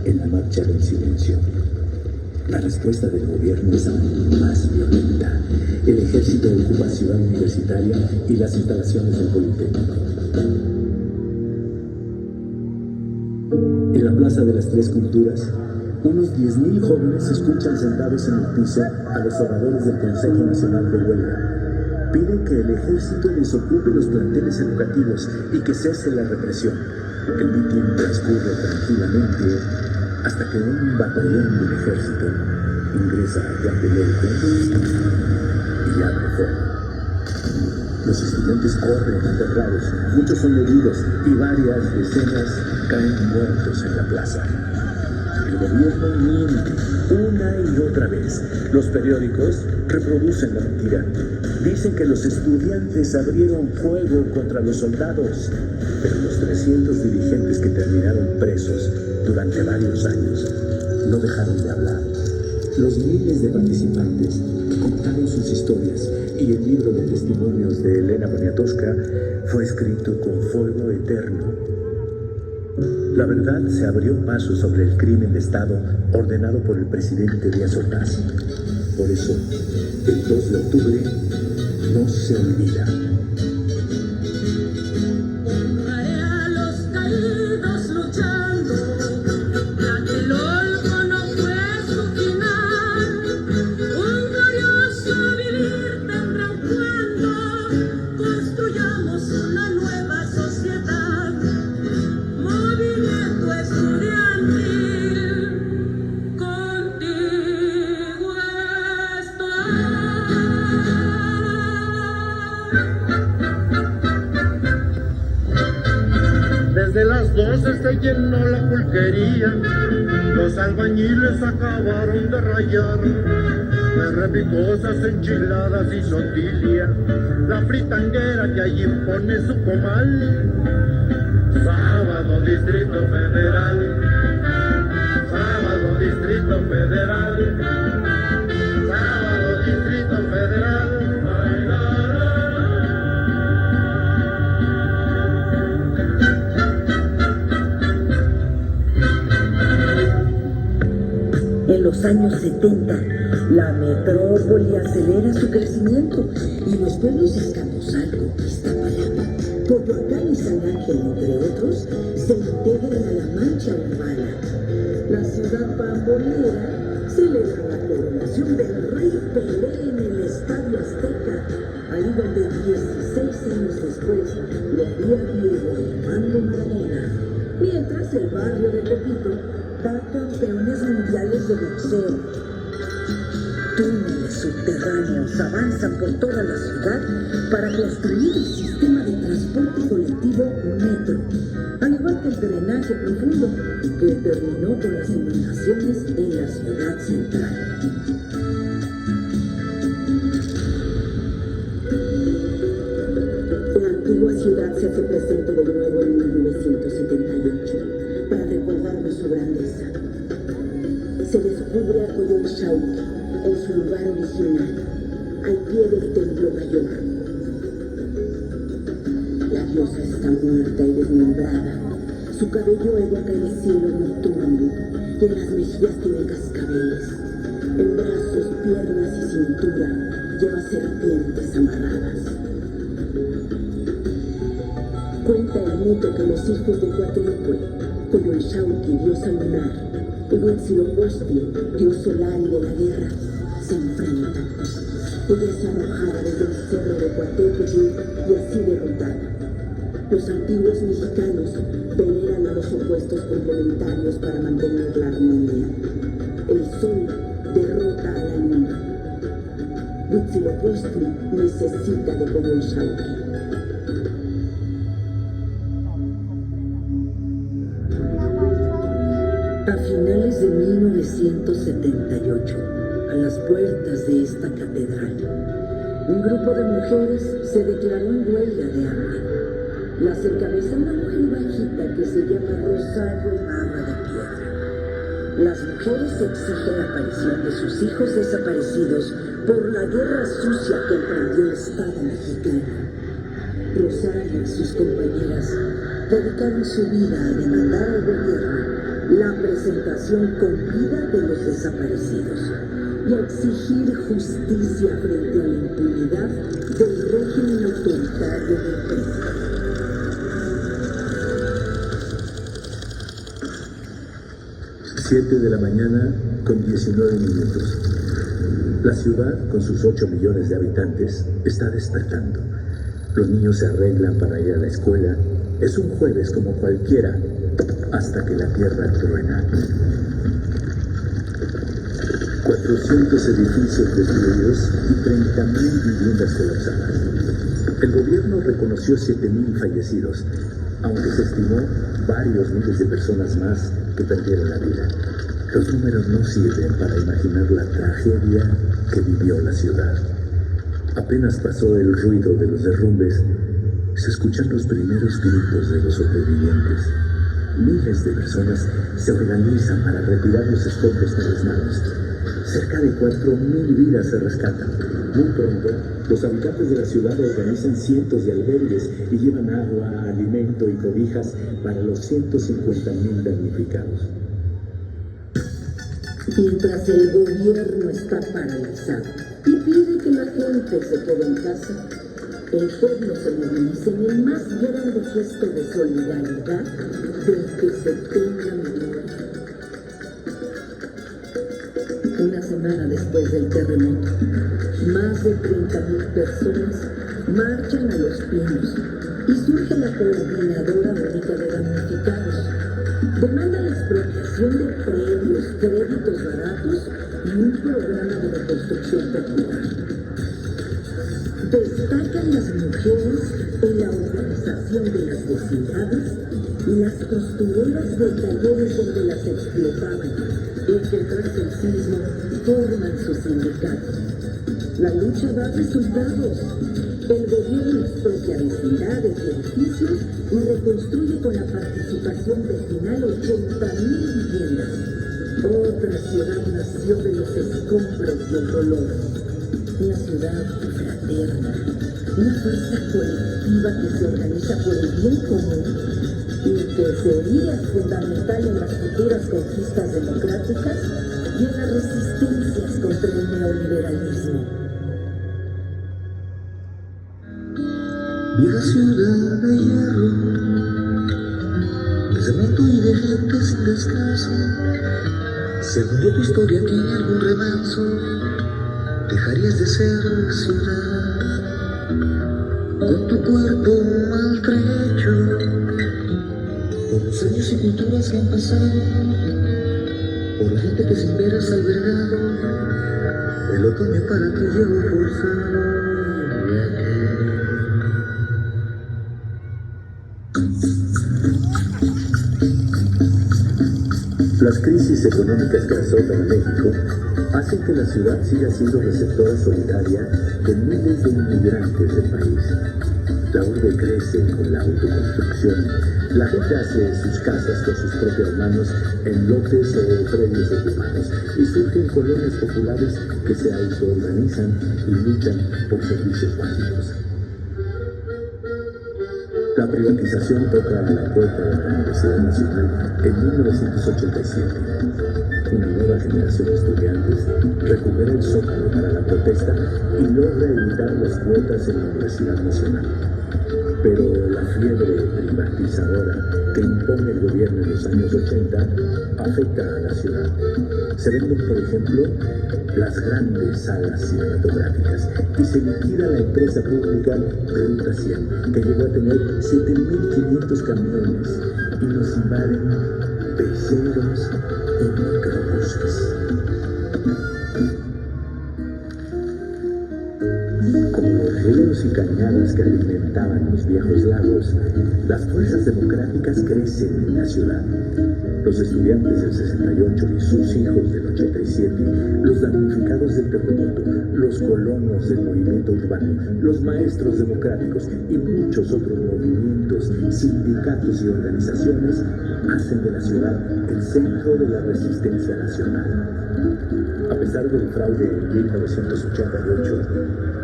en la marcha del silencio. La respuesta del gobierno es aún más violenta. El ejército ocupa Ciudad Universitaria y las instalaciones del Politécnico. En la Plaza de las Tres Culturas, unos 10.000 jóvenes escuchan sentados en el piso a los oradores del Consejo Nacional de Huelga. Piden que el ejército desocupe los planteles educativos y que cese la represión. El mitin transcurre tranquilamente hasta que un batallón del ejército ingresa a Tlatelolco y abre fuego. Los estudiantes corren aterrados, muchos son heridos y varias decenas caen muertos en la plaza. El gobierno miente una y otra vez. Los periódicos reproducen la mentira. Dicen que los estudiantes abrieron fuego contra los soldados, pero los 300 dirigentes que terminaron presos durante varios años no dejaron de hablar. Los miles de participantes contaron sus historias y el libro de testimonios de Elena Poniatowska fue escrito con fuego eterno. La verdad se abrió paso sobre el crimen de Estado ordenado por el presidente Díaz Ordaz. Por eso, el 2 de octubre no se olvida. Honraré a los caídos luchando, Tlatelolco no fue su final. Un glorioso vivir tendrán cuando construyamos una nueva sociedad. Movimiento estudiantil, contigo estoy. Desde las 12 se llenó la pulquería, los albañiles acabaron de rayar, las repicosas enchiladas y sotilia, la fritanguera que allí pone su comal. Sábado Distrito Federal, sábado Distrito Federal, sábado Distrito Federal. En los años 70, la metrópoli acelera su crecimiento y los pueblos de Azcapotzalco, Iztapalapa, Coyoacán y San Ángel, entre otros, se integran a la mancha urbana. La ciudad pambolera celebra la coronación del Rey Pelé en el Estadio Azteca, ahí donde 16 años después lo haría Diego Armando Maradona. Mientras el barrio de Tepito da campeones mundiales de boxeo. Túneles subterráneos avanzan por toda la ciudad para construir el sistema de transporte colectivo metro, al igual que el drenaje profundo que terminó con las inundaciones en la ciudad central. La antigua ciudad se hace presente de nuevo en 1978 para recordarnos su grandeza. Se descubre a Coyolxauhqui en su lugar original, al pie del templo mayor. La diosa está muerta y desmembrada. Su cabello evoca el cielo nocturno y en las mejillas tiene cascabeles. En brazos, piernas y cintura lleva serpientes amarradas. Cuenta el mito que los hijos de Coatlicue, Coyolxauhqui, diosa lunar, y Huitzilopochtli, dios solar y de la guerra, se enfrentan. Ella es arrojada desde el cerro de Coatepetl y así derrotada. Los antiguos mexicanos veneran a los opuestos complementarios para mantener la armonía. El sol derrota a la luna. Huitzilopochtli necesita de Coyolxauhqui. A finales de 1978, a las puertas de esta catedral, un grupo de mujeres se declaró en huelga de hambre. Las encabeza una mujer bajita que se llama Rosario Ibarra de Piedra. Las mujeres exigen la aparición de sus hijos desaparecidos por la guerra sucia que emprendió el Estado mexicano. Rosario y sus compañeras dedicaron su vida a demandar al gobierno la presentación con vida de los desaparecidos y a exigir justicia frente a la impunidad del régimen autoritario del PRI. Siete de la mañana con 19 minutos. La ciudad, con sus 8 millones de habitantes, está despertando. Los niños se arreglan para ir a la escuela. Es un jueves como cualquiera, hasta que la tierra truena. 400 edificios destruidos y 30.000 viviendas colapsadas. El gobierno reconoció 7.000 fallecidos, aunque se estimó varios miles de personas más que perdieron la vida. Los números no sirven para imaginar la tragedia que vivió la ciudad. Apenas pasó el ruido de los derrumbes, se escuchan los primeros gritos de los sobrevivientes. Miles de personas se organizan para retirar los escombros con las manos. cerca de 4.000 vidas se rescatan. Muy pronto, los habitantes de la ciudad organizan cientos de albergues y llevan agua, alimento y cobijas para los 150.000 damnificados. Mientras el gobierno está paralizado y pide que la gente se quede en casa, el pueblo se moviliza en el más grande gesto de solidaridad del que se tenga memoria. Una semana después del terremoto, más de 30.000 personas marchan a Los Pinos y surge la Coordinadora Única de Damnificados. Demanda la expropiación de predios, créditos baratos y un programa de reconstrucción popular. Destacan las mujeres en la organización de las vecindades y las costureras de talleres donde las explotaban y que tras el sismo forman sus sindicatos. La lucha da resultados. El gobierno expropia vecindades y edificios y reconstruye con la participación vecinal 80.000 viviendas. Otra ciudad nació de los escombros y el dolor. Una ciudad fraterna, una fuerza colectiva que se organiza por el bien común y que sería fundamental en las futuras conquistas democráticas y en las resistencias contra el neoliberalismo. Vieja ciudad de hierro, de cemento y de gente sin descanso. Si algún día tu historia tiene algún remanso, dejarías de ser ciudad. Con tu cuerpo maltrecho, por los años y culturas que han pasado, por la gente que sin ver has albergado, el otoño para ti llegó forzado. Las crisis económicas que azotan a México hacen que la ciudad siga siendo receptora solidaria de miles de inmigrantes del país. La urbe crece con la autoconstrucción. La gente hace sus casas con sus propias manos en lotes o predios ocupados y surgen colonias populares que se autoorganizan y luchan por servicios básicos. La privatización toca a la puerta de la Universidad Nacional en 1987. Una nueva generación de estudiantes recupera el zócalo para la protesta y logra evitar las cuotas en la Universidad Nacional. Pero la fiebre privatizadora que impone el gobierno en los años 80 afecta a la ciudad. Se venden, por ejemplo, las grandes salas cinematográficas y se liquida la empresa pública Ruta 100, que llegó a tener 7.500 camiones y nos invaden peceros y microbuses. Como los ríos y cañadas que alimentaban los viejos lagos, las fuerzas democráticas crecen en la ciudad. Los estudiantes del 68 y sus hijos del 87, los damnificados del terremoto, los colonos del movimiento urbano, los maestros democráticos y muchos otros movimientos, sindicatos y organizaciones hacen de la ciudad el centro de la resistencia nacional. A pesar del fraude en 1988,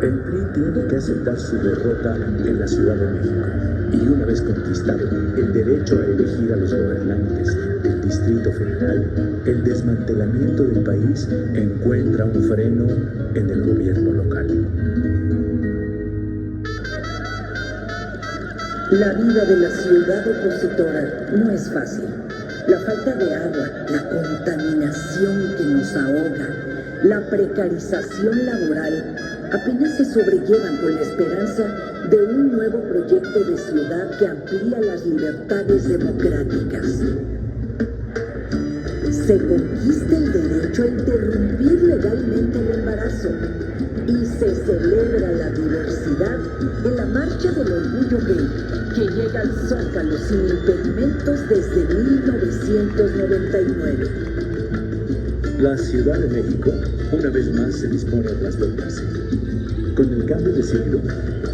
el PRI tiene que aceptar su derrota en la Ciudad de México y una vez conquistado el derecho a elegir a los gobernantes del Distrito Federal, el desmantelamiento del país encuentra un freno en el gobierno local. La vida de la ciudad opositora no es fácil. La falta de agua, la contaminación que nos ahoga, la precarización laboral apenas se sobrellevan con la esperanza de un nuevo proyecto de ciudad que amplía las libertades democráticas. Se conquista el derecho a interrumpir legalmente el embarazo y se celebra la diversidad en la Marcha del Orgullo Gay, que llega al Zócalo sin impedimentos desde 1999. La Ciudad de México una vez más se dispone a trastornarse. Con el cambio de siglo,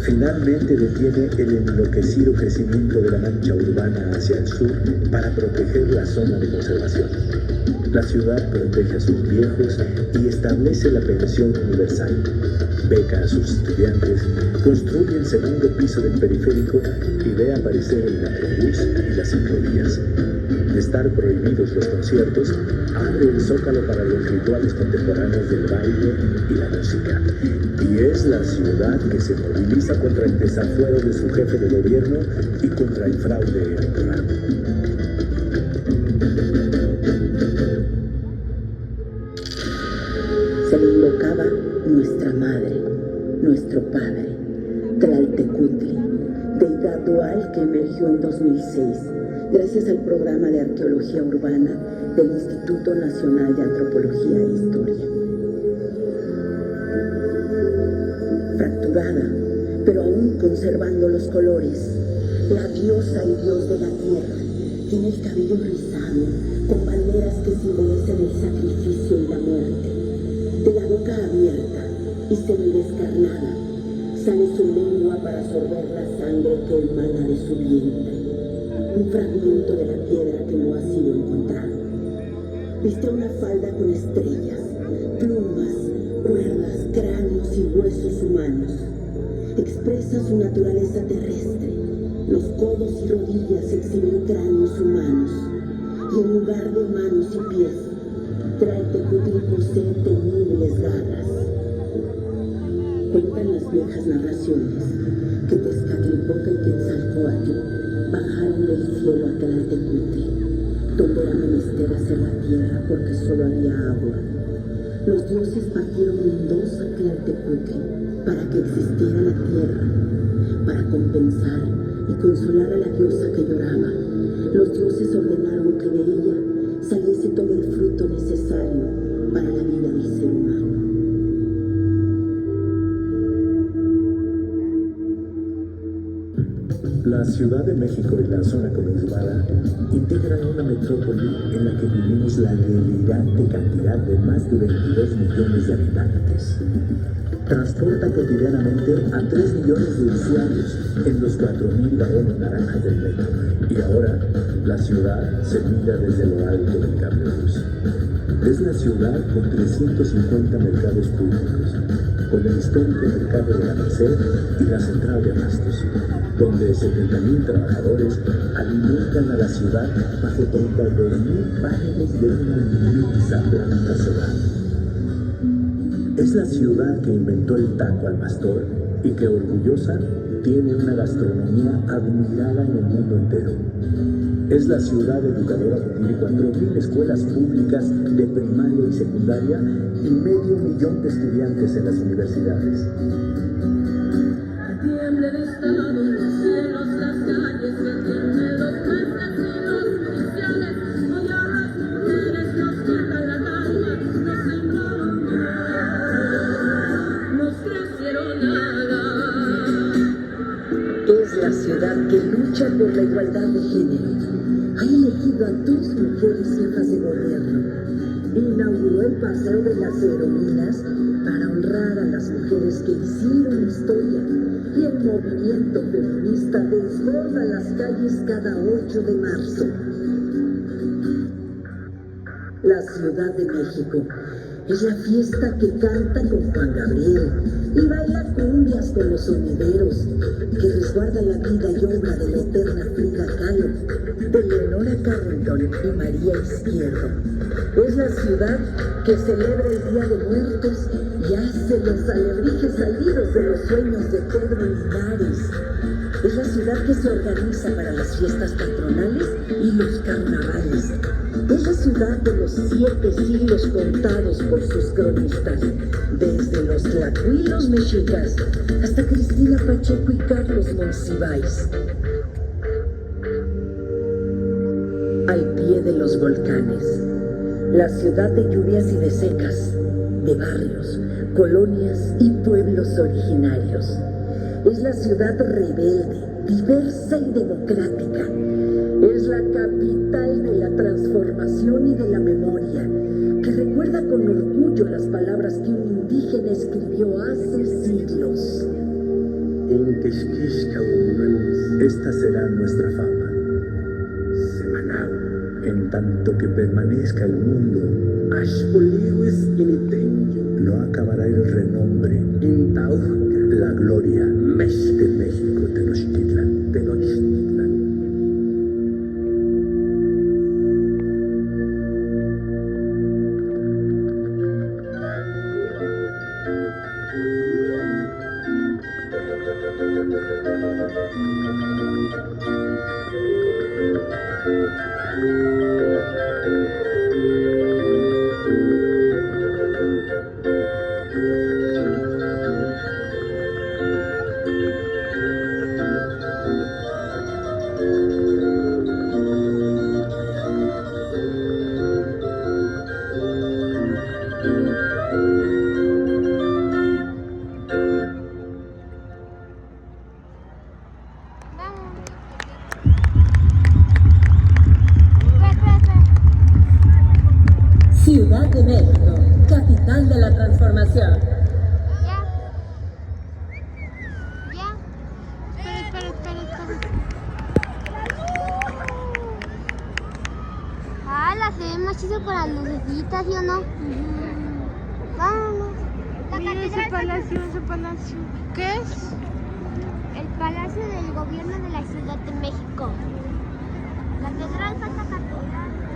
finalmente detiene el enloquecido crecimiento de la mancha urbana hacia el sur para proteger la zona de conservación. La ciudad protege a sus viejos y establece la pensión universal. Beca a sus estudiantes, construye el segundo piso del periférico y ve aparecer el metrobús y las ciclovías. De estar prohibidos los conciertos, abre el zócalo para los rituales contemporáneos del baile y la música. Y es la ciudad que se moviliza contra el desafuero de su jefe de gobierno y contra el fraude electoral. Se le invocaba nuestra madre, nuestro padre, Tlaltecutli, deidad dual que emergió en 2006 gracias al programa de arqueología urbana del Instituto Nacional de Antropología e Historia. Fracturada, pero aún conservando los colores, la diosa y dios de la tierra tiene el cabello rizado con banderas que simbolizan el sacrificio y la muerte. De la boca abierta y semidescarnada sale su lengua para absorber la sangre que emana de su vientre, un fragmento de la piedra que no ha sido encontrado. Viste una falda con estrellas, plumas, cuerdas, cráneos y huesos humanos. Expresa su naturaleza terrestre. Los codos y rodillas exhiben cráneos humanos y en lugar de manos y pies, Tlaltecutli posee temibles garras. Cuentan las viejas narraciones que Tezcatlipoca y Quetzalcóatl bajaron del cielo a Tlaltecutli, donde era menester hacer la tierra porque solo había agua. Los dioses partieron en dos a Tlaltecutli para que existiera la tierra, para compensar y consolar a la diosa que lloraba. Los dioses ordenaron que de ella saliese todo el fruto necesario para la vida del ser humano. La Ciudad de México y la zona conurbada integran una metrópoli en la que vivimos la delirante cantidad de más de 22 millones de habitantes. Transporta cotidianamente a 3 millones de usuarios en los 4.000 vagones naranjas del metro. Y ahora, la ciudad se mira desde lo alto del cablebús. Es la ciudad con 350 mercados públicos, con el histórico mercado de la Merced y la central de abastos, donde 70.000 trabajadores alimentan a la ciudad bajo 32.000 paneles de una inmensa planta solar. Es la ciudad que inventó el taco al pastor y que, orgullosa, tiene una gastronomía admirada en el mundo entero. Es la ciudad educadora que tiene 4.000 escuelas públicas de primaria y secundaria y 500.000 de estudiantes en las universidades. Tiembla el estado, los cielos, las calles, que tienen los jueces y los judiciales. Hoy a las mujeres nos quitan la calma, nos sembraron nada, nos crecieron nada. Es la ciudad que lucha por la igualdad de género. Ha elegido a 2 mujeres jefas de gobierno. Inauguró el Paseo de las Heroínas para honrar a las mujeres que hicieron historia. Y el movimiento feminista desborda las calles cada 8 de marzo. La Ciudad de México es la fiesta que canta con Juan Gabriel y baila cumbias con los sonideros, que resguarda la vida y obra de la eterna Frida Kahlo, de Leonora Carrington y María Izquierdo. Es la ciudad que celebra el Día de Muertos y hace los alebrijes salidos de los sueños de Pedro Linares. Es la ciudad que se organiza para las fiestas patronales y los carnavales. Es la ciudad de los 7 siglos contados por sus cronistas, desde los tlacuilos mexicas hasta Cristina Pacheco y Carlos Monsiváis. Al pie de los volcanes, la ciudad de lluvias y de secas, de barrios, colonias y pueblos originarios. Es la ciudad rebelde, diversa y democrática. Es la capital de la transformación y de la memoria, que recuerda con orgullo las palabras que un indígena escribió hace siglos. Esta será nuestra fama. Semanal. En tanto que permanezca el mundo, no acabará el renombre, la gloria de México, Tenochtitlan, Tenochtitlan. Ciudad de México, capital de la transformación. La se ve más chido con las lucecitas, ¿sí o no? Vámonos. Mira ese palacio, ¿Qué es? El palacio del gobierno de la Ciudad de México. La catedral falta catedral.